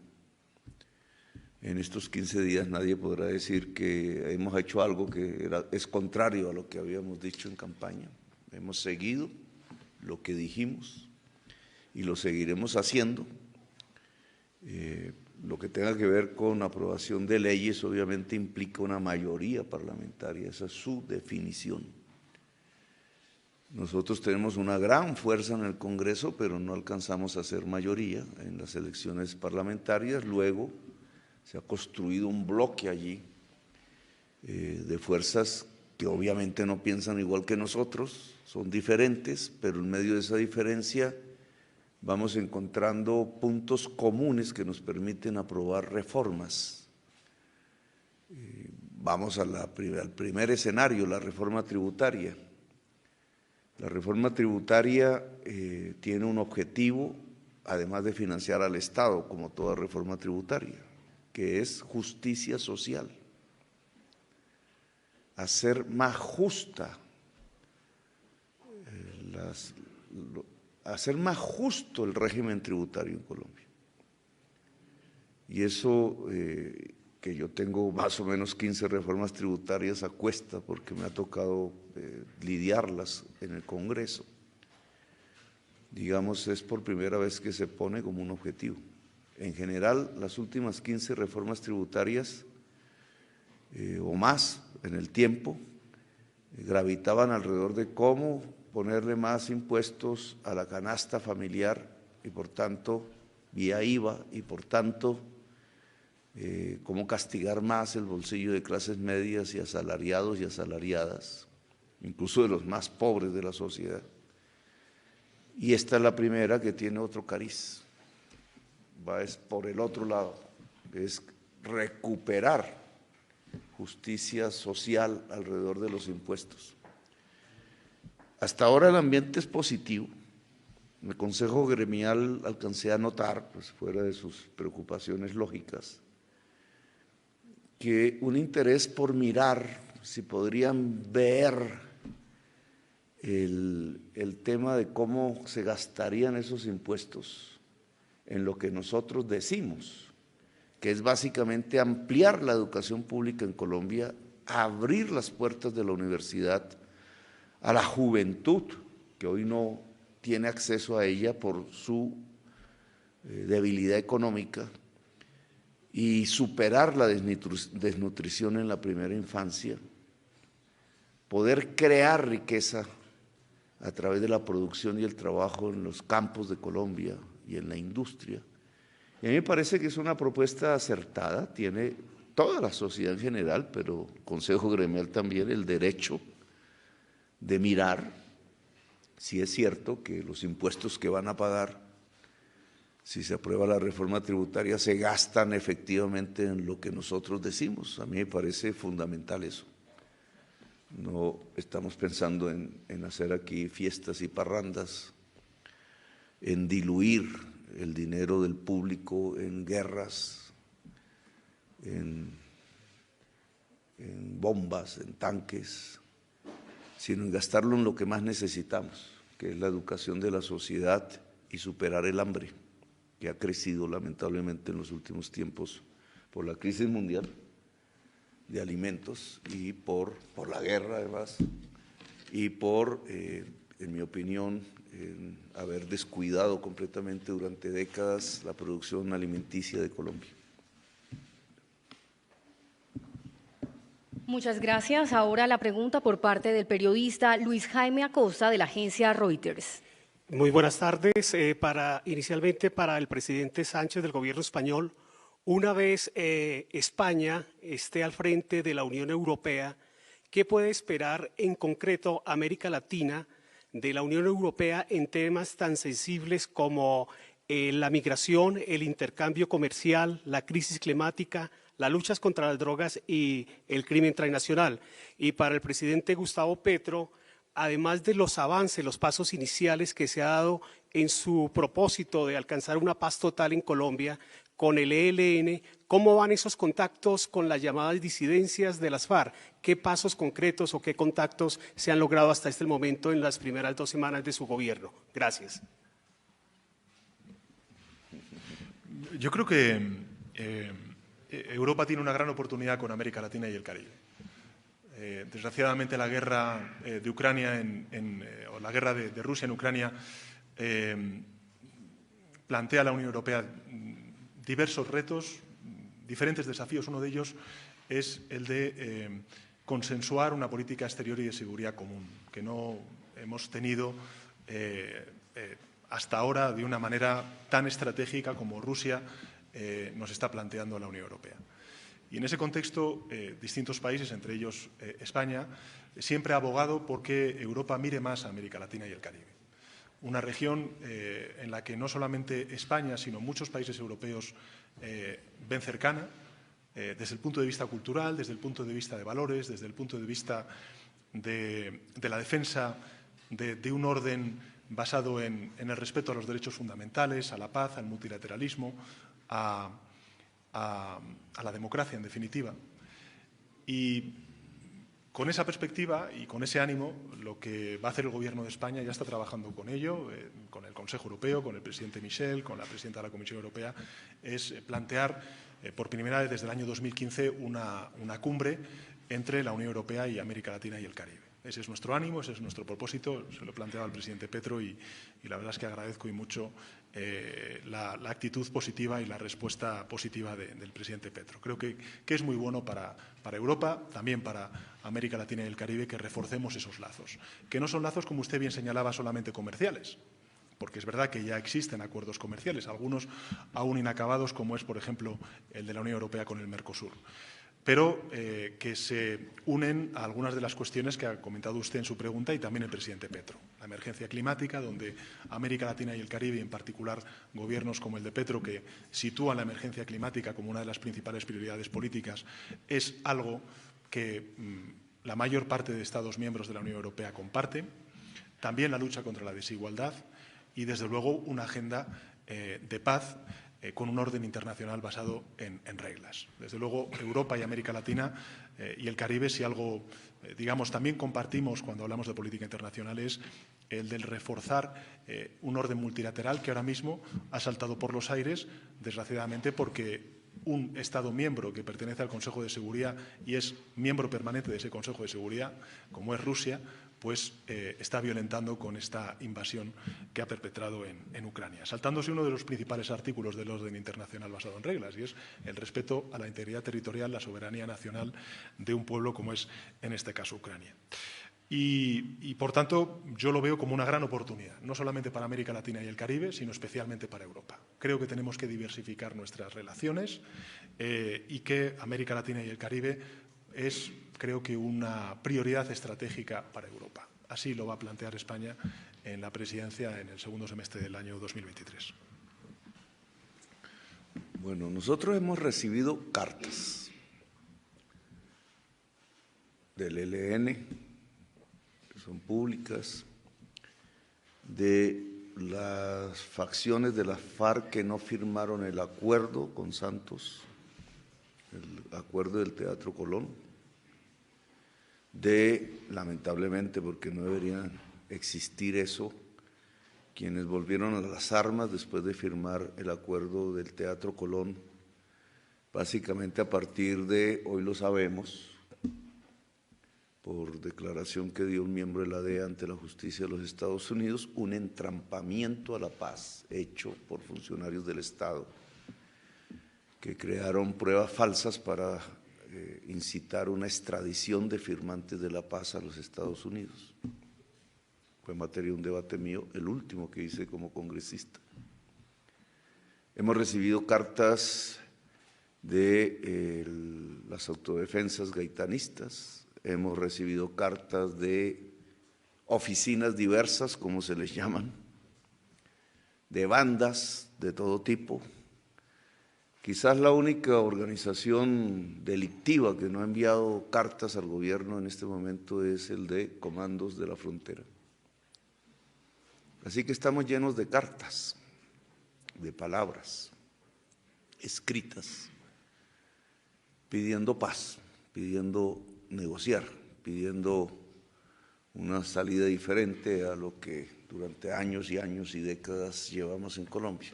En estos 15 días nadie podrá decir que hemos hecho algo que es contrario a lo que habíamos dicho en campaña. Hemos seguido lo que dijimos y lo seguiremos haciendo. Lo que tenga que ver con aprobación de leyes obviamente implica una mayoría parlamentaria, esa es su definición. Nosotros tenemos una gran fuerza en el Congreso, pero no alcanzamos a ser mayoría en las elecciones parlamentarias. Luego se ha construido un bloque allí de fuerzas que obviamente no piensan igual que nosotros, son diferentes, pero en medio de esa diferencia vamos encontrando puntos comunes que nos permiten aprobar reformas. Vamos al primer escenario, la reforma tributaria. La reforma tributaria tiene un objetivo, además de financiar al Estado, como toda reforma tributaria, que es justicia social. Hacer más justa, hacer más justo el régimen tributario en Colombia. Y eso, que yo tengo más o menos 15 reformas tributarias a cuesta, porque me ha tocado lidiarlas en el Congreso, digamos, es por primera vez que se pone como un objetivo. En general, las últimas 15 reformas tributarias o más en el tiempo gravitaban alrededor de cómo ponerle más impuestos a la canasta familiar y por tanto vía IVA y por tanto cómo castigar más el bolsillo de clases medias y asalariados y asalariadas, incluso de los más pobres de la sociedad. Y esta es la primera que tiene otro cariz, es por el otro lado, es recuperar justicia social alrededor de los impuestos. Hasta ahora el ambiente es positivo. En el Consejo Gremial alcancé a notar, pues fuera de sus preocupaciones lógicas, que un interés por mirar si podrían ver el tema de cómo se gastarían esos impuestos en lo que nosotros decimos, que es básicamente ampliar la educación pública en Colombia, abrir las puertas de la universidad a la juventud, que hoy no tiene acceso a ella por su debilidad económica, y superar la desnutrición en la primera infancia, poder crear riqueza a través de la producción y el trabajo en los campos de Colombia y en la industria. Y a mí me parece que es una propuesta acertada, tiene toda la sociedad en general, pero el Consejo Gremial también, el derecho de mirar si es cierto que los impuestos que van a pagar, si se aprueba la reforma tributaria, se gastan efectivamente en lo que nosotros decimos. A mí me parece fundamental eso. No estamos pensando en hacer aquí fiestas y parrandas, en diluir el dinero del público en guerras, en bombas, en tanques, sino en gastarlo en lo que más necesitamos, que es la educación de la sociedad y superar el hambre, que ha crecido lamentablemente en los últimos tiempos por la crisis mundial de alimentos y por la guerra además, y por, en mi opinión, haber descuidado completamente durante décadas la producción alimenticia de Colombia. Muchas gracias. Ahora la pregunta por parte del periodista Luis Jaime Acosta de la agencia Reuters. Muy buenas tardes. Inicialmente para el presidente Sánchez del gobierno español, una vez España esté al frente de la Unión Europea, ¿qué puede esperar en concreto América Latina de la Unión Europea en temas tan sensibles como la migración, el intercambio comercial, la crisis climática, las luchas contra las drogas y el crimen transnacional? Y para el presidente Gustavo Petro, además de los avances, los pasos iniciales que se ha dado en su propósito de alcanzar una paz total en Colombia con el ELN, ¿cómo van esos contactos con las llamadas disidencias de las FARC? ¿Qué pasos concretos o qué contactos se han logrado hasta este momento en las primeras 2 semanas de su gobierno? Gracias. Yo creo que Europa tiene una gran oportunidad con América Latina y el Caribe. Desgraciadamente la guerra de Ucrania o la guerra de Rusia en Ucrania plantea a la Unión Europea diversos retos, diferentes desafíos. Uno de ellos es el de consensuar una política exterior y de seguridad común, que no hemos tenido hasta ahora de una manera tan estratégica como Rusia nos está planteando la Unión Europea. Y en ese contexto, distintos países, entre ellos España, siempre ha abogado por que Europa mire más a América Latina y el Caribe. Una región en la que no solamente España, sino muchos países europeos ven cercana, desde el punto de vista cultural, desde el punto de vista de valores, desde el punto de vista de la defensa de un orden basado en el respeto a los derechos fundamentales, a la paz, al multilateralismo, a la democracia, en definitiva. Y con esa perspectiva y con ese ánimo, lo que va a hacer el Gobierno de España, ya está trabajando con ello, con el Consejo Europeo, con el presidente Michel, con la presidenta de la Comisión Europea, es plantear por primera vez desde el año 2015 una cumbre entre la Unión Europea y América Latina y el Caribe. Ese es nuestro ánimo, ese es nuestro propósito, se lo he planteado al presidente Petro y la verdad es que agradezco y mucho la actitud positiva y la respuesta positiva del presidente Petro. Creo que es muy bueno para Europa, también para América Latina y el Caribe, que reforcemos esos lazos, que no son lazos, como usted bien señalaba, solamente comerciales, porque es verdad que ya existen acuerdos comerciales, algunos aún inacabados, como es, por ejemplo, el de la Unión Europea con el Mercosur, pero que se unen a algunas de las cuestiones que ha comentado usted en su pregunta y también el presidente Petro. La emergencia climática, donde América Latina y el Caribe, y en particular gobiernos como el de Petro, que sitúan la emergencia climática como una de las principales prioridades políticas, es algo que la mayor parte de Estados miembros de la Unión Europea comparte. También la lucha contra la desigualdad y, desde luego, una agenda de paz con un orden internacional basado en reglas. Desde luego, Europa y América Latina y el Caribe, si algo, digamos, también compartimos cuando hablamos de política internacional, es el del reforzar un orden multilateral que ahora mismo ha saltado por los aires, desgraciadamente, porque un Estado miembro que pertenece al Consejo de Seguridad y es miembro permanente de ese Consejo de Seguridad, como es Rusia, pues está violentando con esta invasión que ha perpetrado en Ucrania, saltándose uno de los principales artículos del orden internacional basado en reglas, y es el respeto a la integridad territorial, la soberanía nacional de un pueblo como es, en este caso, Ucrania. Y, por tanto, yo lo veo como una gran oportunidad, no solamente para América Latina y el Caribe, sino especialmente para Europa. Creo que tenemos que diversificar nuestras relaciones y que América Latina y el Caribe es, creo que, una prioridad estratégica para Europa. Así lo va a plantear España en la presidencia en el segundo semestre del año 2023. Bueno, nosotros hemos recibido cartas del ELN, son públicas, de las facciones de las FARC que no firmaron el acuerdo con Santos, el acuerdo del Teatro Colón, lamentablemente, porque no debería existir eso, quienes volvieron a las armas después de firmar el acuerdo del Teatro Colón, básicamente a partir de, hoy lo sabemos, por declaración que dio un miembro de la DEA ante la justicia de los Estados Unidos, un entrampamiento a la paz hecho por funcionarios del Estado que crearon pruebas falsas para incitar una extradición de firmantes de la paz a los Estados Unidos. Fue materia de un debate mío, el último que hice como congresista. Hemos recibido cartas de las autodefensas gaitanistas, hemos recibido cartas de oficinas diversas, como se les llaman, de bandas de todo tipo. Quizás la única organización delictiva que no ha enviado cartas al gobierno en este momento es el de Comandos de la Frontera. Así que estamos llenos de cartas, de palabras escritas, pidiendo paz, pidiendo negociar, pidiendo una salida diferente a lo que durante años y años y décadas llevamos en Colombia.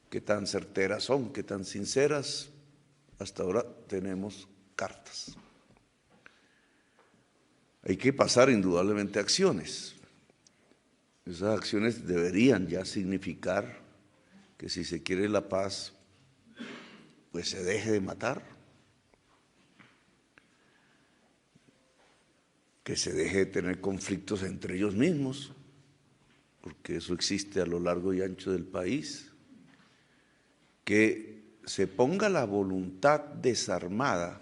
Qué tan certeras son, qué tan sinceras, hasta ahora tenemos cartas. Hay que pasar indudablemente a acciones. Esas acciones deberían ya significar que si se quiere la paz, pues se deje de matar, que se deje de tener conflictos entre ellos mismos, porque eso existe a lo largo y ancho del país, que se ponga la voluntad desarmada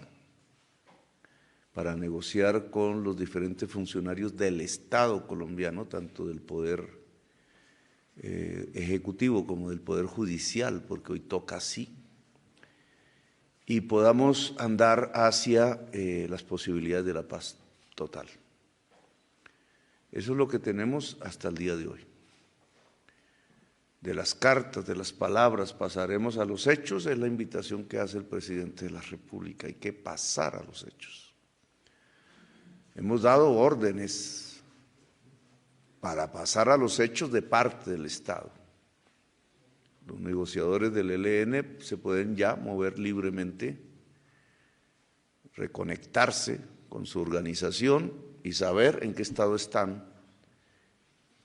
para negociar con los diferentes funcionarios del Estado colombiano, tanto del Poder Ejecutivo como del Poder Judicial, porque hoy toca así, y podamos andar hacia las posibilidades de la paz total. Eso es lo que tenemos hasta el día de hoy. De las cartas, de las palabras, pasaremos a los hechos, es la invitación que hace el presidente de la República. Hay que pasar a los hechos. Hemos dado órdenes para pasar a los hechos de parte del Estado. Los negociadores del ELN se pueden ya mover libremente, reconectarse con su organización y saber en qué estado están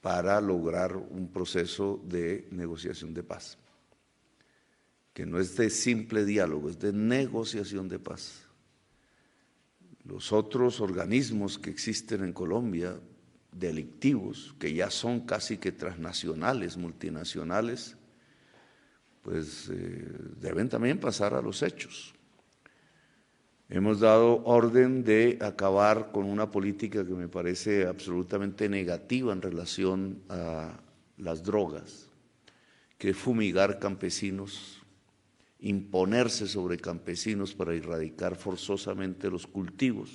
para lograr un proceso de negociación de paz, que no es de simple diálogo, es de negociación de paz. Los otros organismos que existen en Colombia, delictivos, que ya son casi que transnacionales, multinacionales, pues deben también pasar a los hechos. Hemos dado orden de acabar con una política que me parece absolutamente negativa en relación a las drogas, que es fumigar campesinos, imponerse sobre campesinos para erradicar forzosamente los cultivos.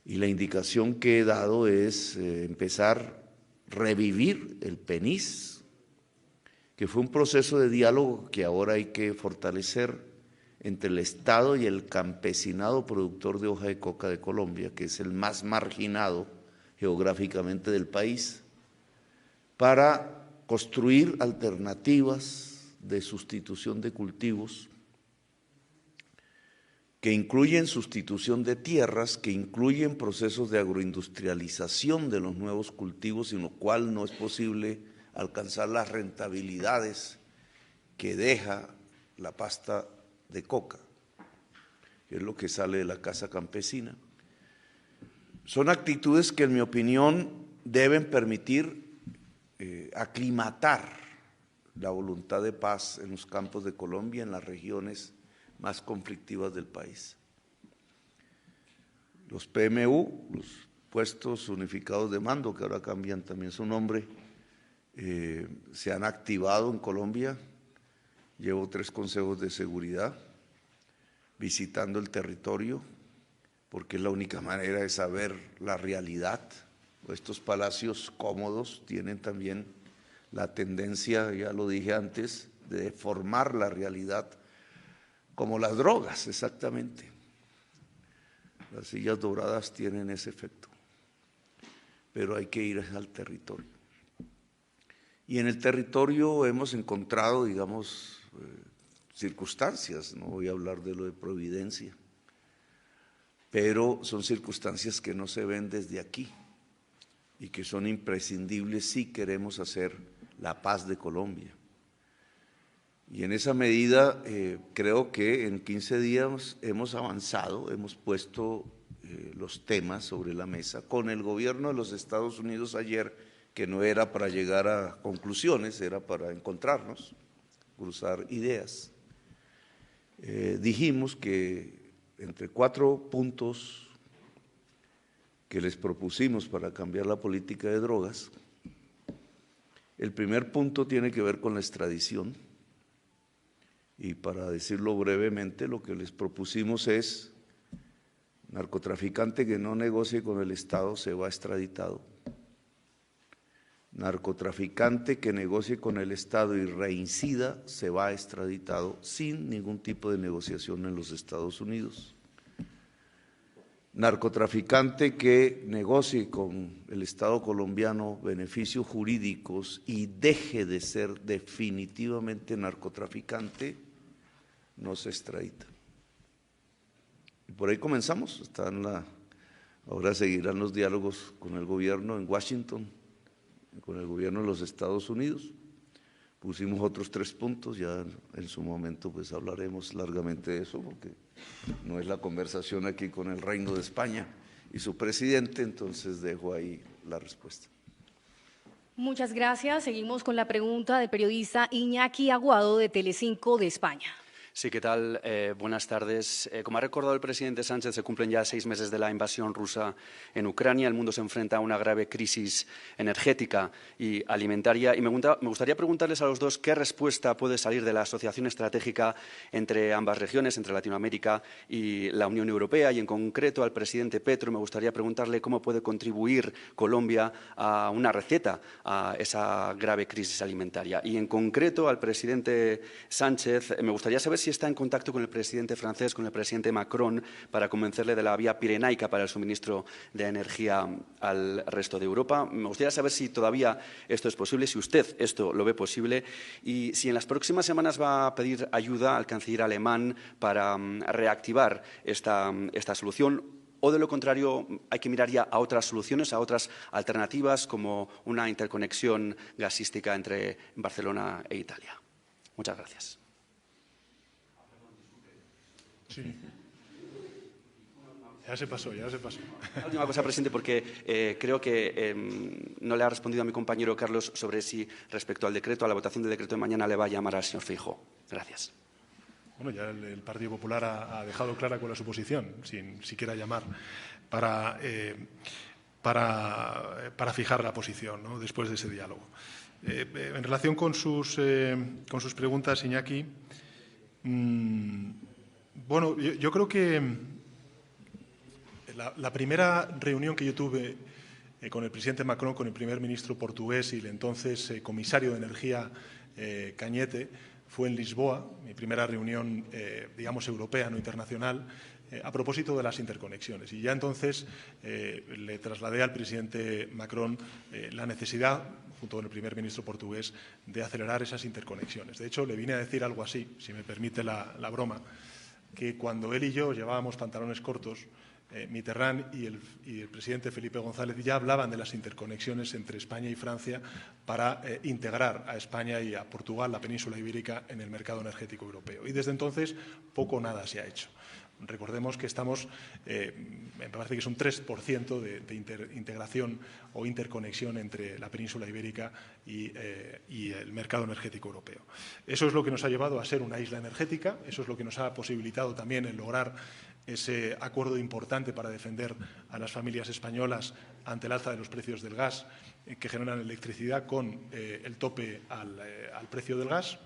Y la indicación que he dado es empezar a revivir el PENIS, que fue un proceso de diálogo que ahora hay que fortalecer entre el Estado y el campesinado productor de hoja de coca de Colombia, que es el más marginado geográficamente del país, para construir alternativas de sustitución de cultivos que incluyen sustitución de tierras, que incluyen procesos de agroindustrialización de los nuevos cultivos, sin lo cual no es posible alcanzar las rentabilidades que deja la pasta de coca, que es lo que sale de la casa campesina. Son actitudes que, en mi opinión, deben permitir aclimatar la voluntad de paz en los campos de Colombia, en las regiones más conflictivas del país. Los PMU, los puestos unificados de mando, que ahora cambian también su nombre, se han activado en Colombia. Llevo 3 consejos de seguridad visitando el territorio, porque es la única manera de saber la realidad. Estos palacios cómodos tienen también la tendencia, ya lo dije antes, de deformar la realidad, como las drogas, exactamente. Las sillas doradas tienen ese efecto, pero hay que ir al territorio. Y en el territorio hemos encontrado, digamos, circunstancias, no voy a hablar de lo de Providencia, pero son circunstancias que no se ven desde aquí y que son imprescindibles si queremos hacer la paz de Colombia. Y en esa medida creo que en 15 días hemos avanzado, hemos puesto los temas sobre la mesa con el gobierno de los Estados Unidos ayer, que no era para llegar a conclusiones, era para encontrarnos, cruzar ideas. Dijimos que entre 4 puntos que les propusimos para cambiar la política de drogas, el primer punto tiene que ver con la extradición, y para decirlo brevemente, lo que les propusimos es: narcotraficante que no negocie con el Estado se va extraditado. Narcotraficante que negocie con el Estado y reincida se va extraditado sin ningún tipo de negociación en los Estados Unidos. Narcotraficante que negocie con el Estado colombiano beneficios jurídicos y deje de ser definitivamente narcotraficante, no se extradita. Y por ahí comenzamos. Ahora seguirán los diálogos con el gobierno en Washington, con el gobierno de los Estados Unidos. Pusimos otros 3 puntos, ya en su momento pues hablaremos largamente de eso, porque no es la conversación aquí con el Reino de España y su presidente, entonces dejo ahí la respuesta. Muchas gracias. Seguimos con la pregunta del periodista Iñaki Aguado de Telecinco de España. Sí, ¿qué tal? Buenas tardes. Como ha recordado el presidente Sánchez, se cumplen ya 6 meses de la invasión rusa en Ucrania. El mundo se enfrenta a una grave crisis energética y alimentaria. Y me gustaría preguntarles a los dos qué respuesta puede salir de la asociación estratégica entre ambas regiones, entre Latinoamérica y la Unión Europea. Y en concreto al presidente Petro me gustaría preguntarle cómo puede contribuir Colombia a una receta a esa grave crisis alimentaria. Y en concreto al presidente Sánchez me gustaría saber si está en contacto con el presidente francés, con el presidente Macron, para convencerle de la vía pirenaica para el suministro de energía al resto de Europa. Me gustaría saber si todavía esto es posible, si usted esto lo ve posible y si en las próximas semanas va a pedir ayuda al canciller alemán para reactivar esta solución. O, de lo contrario, hay que mirar ya a otras soluciones, a otras alternativas, como una interconexión gasística entre Barcelona e Italia. Muchas gracias. Sí. Ya se pasó. La última cosa, presidente, porque creo que no le ha respondido a mi compañero Carlos sobre si respecto al decreto, a la votación del decreto de mañana, le va a llamar al señor Feijóo. Gracias. Bueno, ya el Partido Popular ha dejado clara cuál es su posición, sin siquiera llamar, para fijar la posición, ¿no?, después de ese diálogo. En relación con sus preguntas, Iñaki, bueno, yo creo que la primera reunión que yo tuve con el presidente Macron, con el primer ministro portugués y el entonces comisario de Energía, Cañete, fue en Lisboa, mi primera reunión, digamos, europea, no internacional, a propósito de las interconexiones. Y ya entonces le trasladé al presidente Macron la necesidad, junto con el primer ministro portugués, de acelerar esas interconexiones. De hecho, le vine a decir algo así, si me permite la broma, que cuando él y yo llevábamos pantalones cortos, Mitterrand y el presidente Felipe González ya hablaban de las interconexiones entre España y Francia para integrar a España y a Portugal, la península ibérica, en el mercado energético europeo. Y desde entonces poco o nada se ha hecho. Recordemos que estamos, me parece que es un 3% de integración o interconexión entre la península ibérica y el mercado energético europeo. Eso es lo que nos ha llevado a ser una isla energética, eso es lo que nos ha posibilitado también el lograr ese acuerdo importante para defender a las familias españolas ante el alza de los precios del gas que generan electricidad con el tope al precio del gas,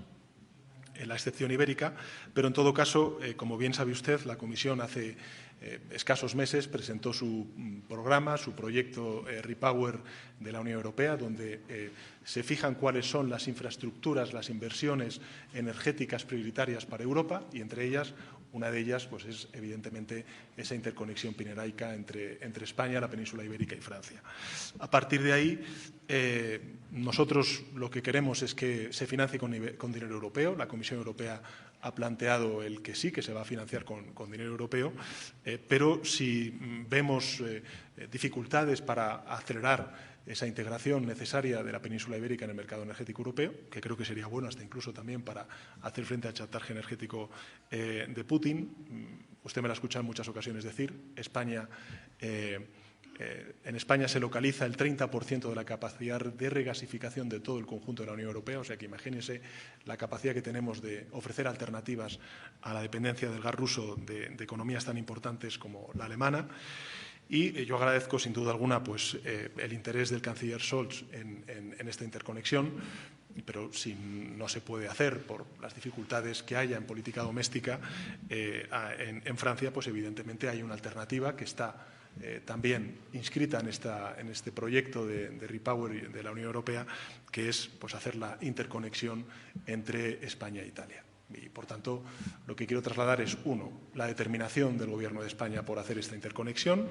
en la excepción ibérica, pero en todo caso, como bien sabe usted, la Comisión hace escasos meses presentó su programa, su proyecto Repower de la Unión Europea, donde se fijan cuáles son las infraestructuras, las inversiones energéticas prioritarias para Europa y entre ellas, una de ellas pues es evidentemente esa interconexión pirenaica entre España, la península ibérica y Francia. A partir de ahí, nosotros lo que queremos es que se financie con dinero europeo. La Comisión Europea ha planteado el que sí, que se va a financiar con dinero europeo, pero si vemos dificultades para acelerar esa integración necesaria de la península ibérica en el mercado energético europeo, que creo que sería bueno hasta incluso también para hacer frente al chantaje energético de Putin. Usted me lo ha escuchado en muchas ocasiones decir, en España se localiza el 30% de la capacidad de regasificación de todo el conjunto de la Unión Europea, o sea que imagínense la capacidad que tenemos de ofrecer alternativas a la dependencia del gas ruso de economías tan importantes como la alemana. Y yo agradezco, sin duda alguna, pues, el interés del canciller Scholz en esta interconexión, pero si no se puede hacer por las dificultades que haya en política doméstica en Francia, pues evidentemente hay una alternativa que está también inscrita en este proyecto de Repower de la Unión Europea, que es pues, hacer la interconexión entre España e Italia. Y, por tanto, lo que quiero trasladar es, uno, la determinación del Gobierno de España por hacer esta interconexión.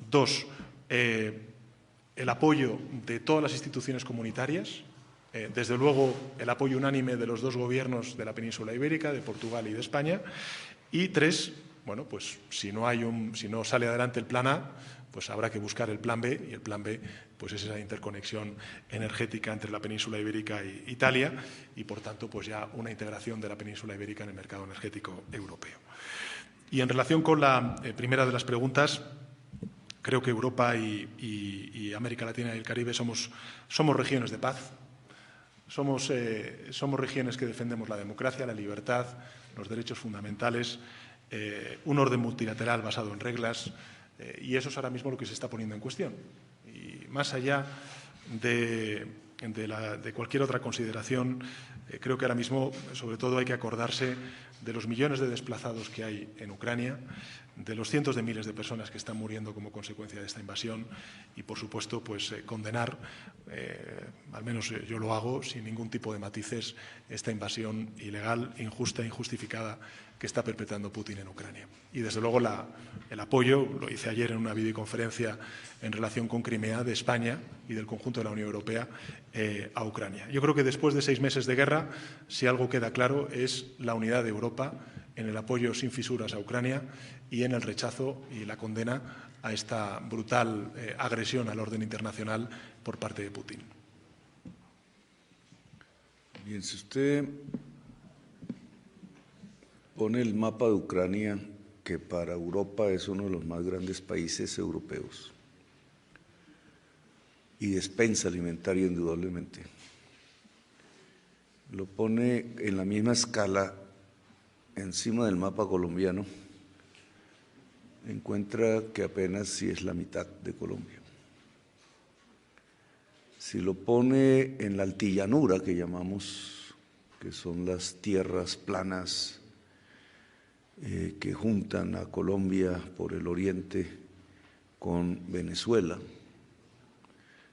Dos, el apoyo de todas las instituciones comunitarias. Desde luego, el apoyo unánime de los dos gobiernos de la península ibérica, de Portugal y de España. Y tres, bueno, pues si no sale adelante el plan A, pues habrá que buscar el plan B, y el plan B pues es esa interconexión energética entre la península ibérica e Italia y, por tanto, pues ya una integración de la península ibérica en el mercado energético europeo. Y en relación con la primera de las preguntas, creo que Europa y América Latina y el Caribe somos regiones de paz, somos regiones que defendemos la democracia, la libertad, los derechos fundamentales, un orden multilateral basado en reglas, y eso es ahora mismo lo que se está poniendo en cuestión. Y más allá de cualquier otra consideración, creo que ahora mismo, sobre todo, hay que acordarse de los millones de desplazados que hay en Ucrania, de los cientos de miles de personas que están muriendo como consecuencia de esta invasión y, por supuesto, pues condenar, al menos yo lo hago, sin ningún tipo de matices, esta invasión ilegal, injusta, injustificada que está perpetrando Putin en Ucrania. Y, desde luego, el apoyo, lo hice ayer en una videoconferencia en relación con Crimea, de España y del conjunto de la Unión Europea a Ucrania. Yo creo que después de 6 meses de guerra, si algo queda claro, es la unidad de Europa en el apoyo sin fisuras a Ucrania y en el rechazo y la condena a esta brutal agresión al orden internacional por parte de Putin. Bien, si usted pone el mapa de Ucrania, que para Europa es uno de los más grandes países europeos, y despensa alimentaria indudablemente, lo pone en la misma escala encima del mapa colombiano, encuentra que apenas sí es la mitad de Colombia. Si lo pone en la altillanura, que llamamos, que son las tierras planas que juntan a Colombia por el oriente con Venezuela,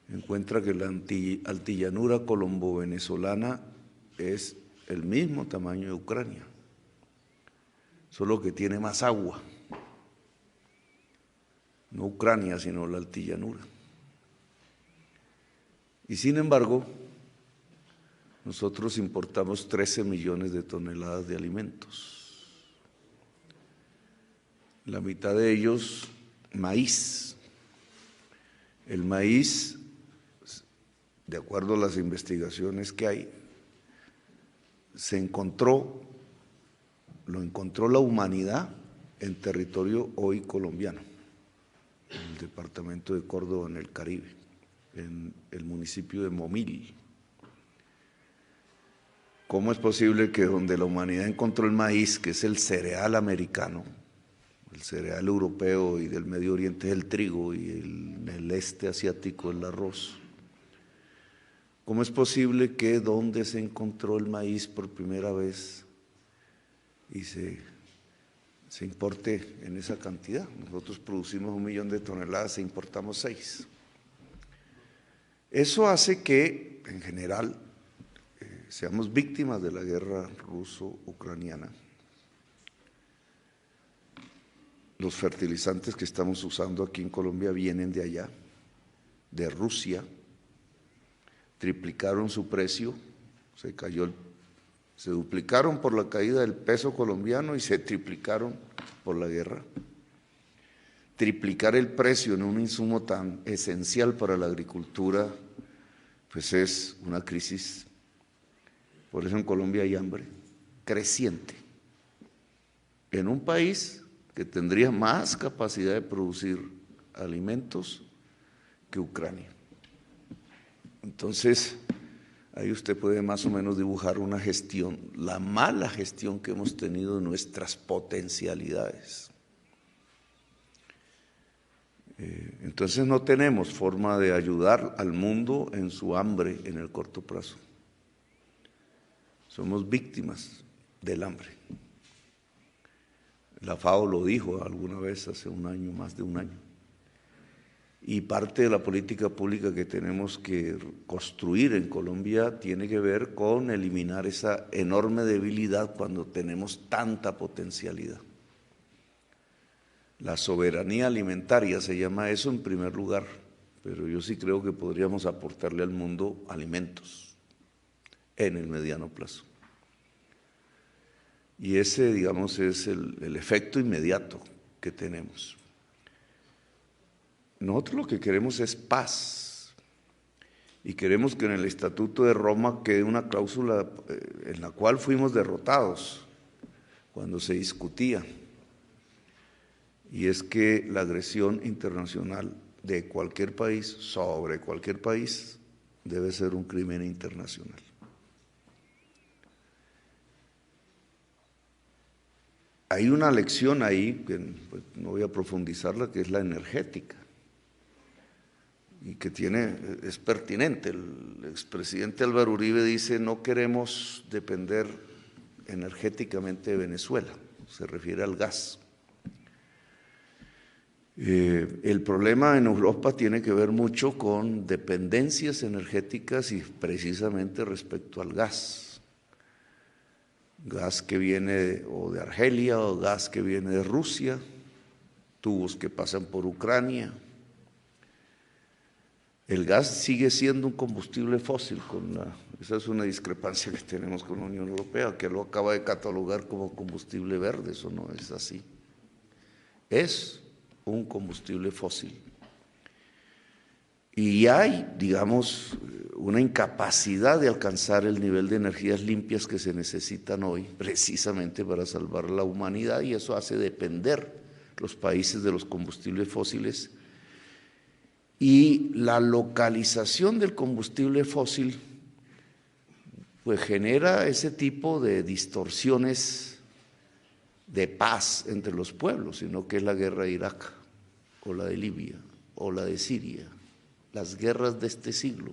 encuentra que la altillanura colombo-venezolana es el mismo tamaño de Ucrania, solo que tiene más agua. No Ucrania, sino la altillanura. Y sin embargo, nosotros importamos 13 millones de toneladas de alimentos. La mitad de ellos, maíz. El maíz, de acuerdo a las investigaciones que hay, lo encontró la humanidad en territorio hoy colombiano, en el departamento de Córdoba, en el Caribe, en el municipio de Momil. ¿Cómo es posible que donde la humanidad encontró el maíz, que es el cereal americano, el cereal europeo y del Medio Oriente es el trigo y en el este asiático el arroz? ¿Cómo es posible que donde se encontró el maíz por primera vez y se importe en esa cantidad? Nosotros producimos 1 millón de toneladas e importamos 6. Eso hace que, en general, seamos víctimas de la guerra ruso-ucraniana. Los fertilizantes que estamos usando aquí en Colombia vienen de allá, de Rusia. Triplicaron su precio, se duplicaron por la caída del peso colombiano y se triplicaron por la guerra. Triplicar el precio en un insumo tan esencial para la agricultura, pues es una crisis. Por eso en Colombia hay hambre creciente, en un país que tendría más capacidad de producir alimentos que Ucrania. Entonces, ahí usted puede más o menos dibujar una gestión, la mala gestión que hemos tenido de nuestras potencialidades. Entonces no tenemos forma de ayudar al mundo en su hambre en el corto plazo. Somos víctimas del hambre. La FAO lo dijo alguna vez hace un año, más de un año. Y parte de la política pública que tenemos que construir en Colombia tiene que ver con eliminar esa enorme debilidad cuando tenemos tanta potencialidad. La soberanía alimentaria se llama eso en primer lugar, pero yo sí creo que podríamos aportarle al mundo alimentos en el mediano plazo. Y ese, digamos, es el efecto inmediato que tenemos. Nosotros lo que queremos es paz y queremos que en el Estatuto de Roma quede una cláusula en la cual fuimos derrotados cuando se discutía, y es que la agresión internacional de cualquier país sobre cualquier país debe ser un crimen internacional. hay una lección ahí, que pues, no voy a profundizarla, que es la energética, y que es pertinente. El expresidente Álvaro Uribe dice: no queremos depender energéticamente de Venezuela, se refiere al gas. El problema en Europa tiene que ver mucho con dependencias energéticas y precisamente respecto al gas. Gas que viene de Argelia o gas que viene de Rusia, tubos que pasan por Ucrania. El gas sigue siendo un combustible fósil, esa es una discrepancia que tenemos con la Unión Europea, que lo acaba de catalogar como combustible verde. Eso no es así. Es un combustible fósil. Y hay, digamos, una incapacidad de alcanzar el nivel de energías limpias que se necesitan hoy, precisamente para salvar la humanidad, y eso hace depender los países de los combustibles fósiles. Y la localización del combustible fósil pues genera ese tipo de distorsiones de paz entre los pueblos, sino que es la guerra de Irak, o la de Libia, o la de Siria, las guerras de este siglo.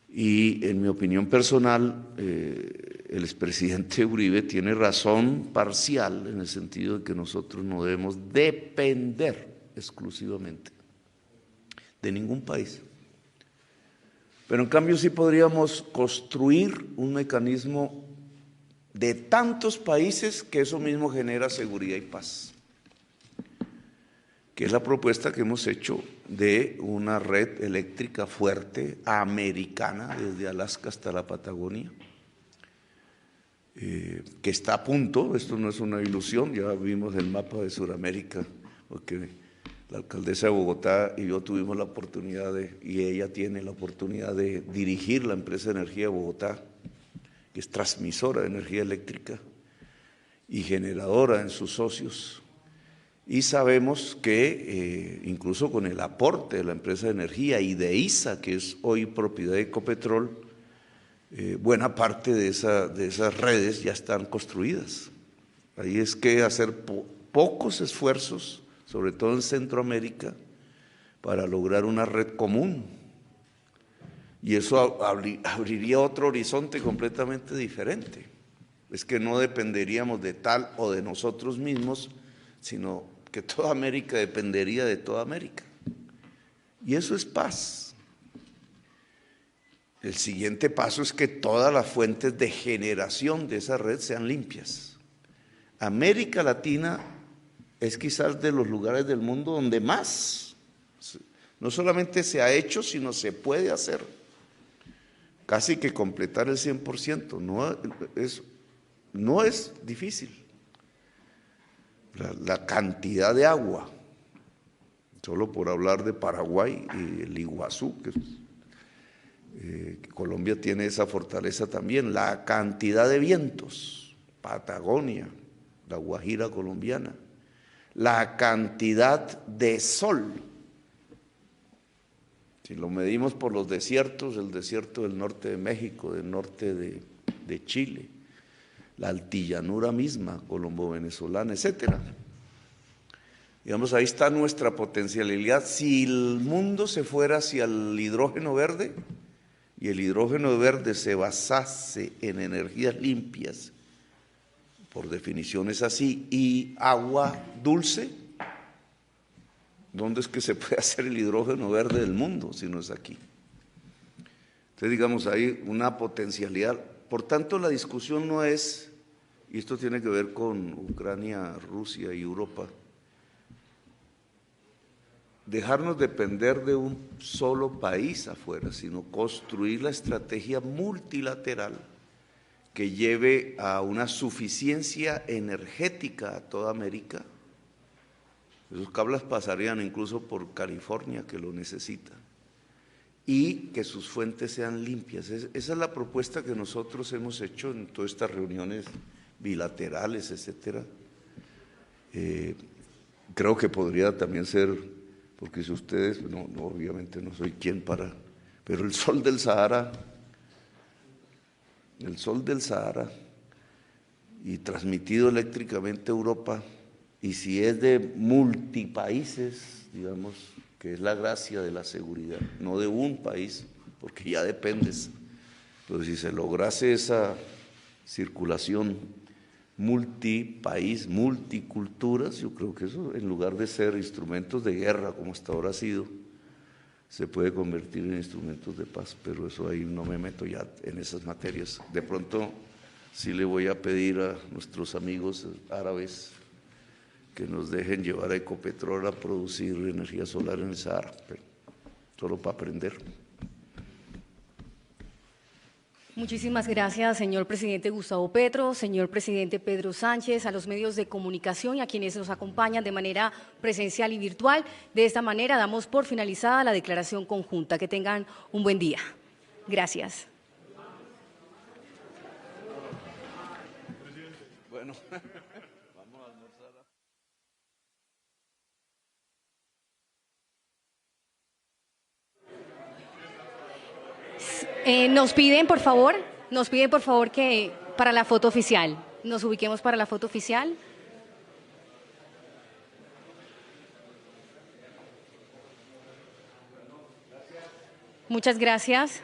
Y en mi opinión personal, el expresidente Uribe tiene razón parcial, en el sentido de que nosotros no debemos depender exclusivamente de ningún país. Pero en cambio sí podríamos construir un mecanismo de tantos países que eso mismo genera seguridad y paz, que es la propuesta que hemos hecho de una red eléctrica fuerte americana desde Alaska hasta la Patagonia, que está a punto. Esto no es una ilusión, ya vimos el mapa de Sudamérica, porque la alcaldesa de Bogotá y yo tuvimos la oportunidad y ella tiene la oportunidad de dirigir la empresa de energía de Bogotá, que es transmisora de energía eléctrica y generadora en sus socios. Y sabemos que incluso con el aporte de la empresa de energía y de ISA, que es hoy propiedad de Ecopetrol, buena parte de esas redes ya están construidas. Ahí es que hacer pocos esfuerzos, sobre todo en Centroamérica, para lograr una red común. Y eso abriría otro horizonte completamente diferente. Es que no dependeríamos de tal o de nosotros mismos, sino que toda América dependería de toda América. Y eso es paz. El siguiente paso es que todas las fuentes de generación de esa red sean limpias. América Latina es quizás de los lugares del mundo donde más, no solamente se ha hecho, sino se puede hacer. Casi que completar el 100%, no es difícil. La cantidad de agua, solo por hablar de Paraguay y el Iguazú, que Colombia tiene esa fortaleza también, la cantidad de vientos, Patagonia, la Guajira colombiana, la cantidad de sol. Si lo medimos por los desiertos, el desierto del norte de México, del norte de Chile, la altillanura misma, colombo-venezolana, etcétera. Digamos, ahí está nuestra potencialidad. Si el mundo se fuera hacia el hidrógeno verde, y el hidrógeno verde se basase en energías limpias, por definición es así, y agua dulce, ¿dónde es que se puede hacer el hidrógeno verde del mundo si no es aquí? Entonces, digamos, hay una potencialidad. Por tanto, la discusión no es, y esto tiene que ver con Ucrania, Rusia y Europa, dejarnos depender de un solo país afuera, sino construir la estrategia multilateral que lleve a una suficiencia energética a toda América. Esos cables pasarían incluso por California, que lo necesita, y que sus fuentes sean limpias. Esa es la propuesta que nosotros hemos hecho en todas estas reuniones bilaterales, etcétera. Creo que podría también ser, porque si ustedes, no, obviamente no soy quien para, pero el sol del Sahara y transmitido eléctricamente a Europa, y si es de multipaíses, digamos, que es la gracia de la seguridad, no de un país, porque ya dependes, pero si se lograse esa circulación multipaís, multiculturas, yo creo que eso, en lugar de ser instrumentos de guerra, como hasta ahora ha sido, se puede convertir en instrumentos de paz, pero eso ahí no me meto ya en esas materias. De pronto sí le voy a pedir a nuestros amigos árabes que nos dejen llevar a Ecopetrol a producir energía solar en el Sahara, pero solo para aprender. Muchísimas gracias, señor presidente Gustavo Petro, señor presidente Pedro Sánchez, a los medios de comunicación y a quienes nos acompañan de manera presencial y virtual. De esta manera damos por finalizada la declaración conjunta. Que tengan un buen día. Gracias. Bueno. Nos piden, por favor, que para la foto oficial, nos ubiquemos para la foto oficial. Muchas gracias.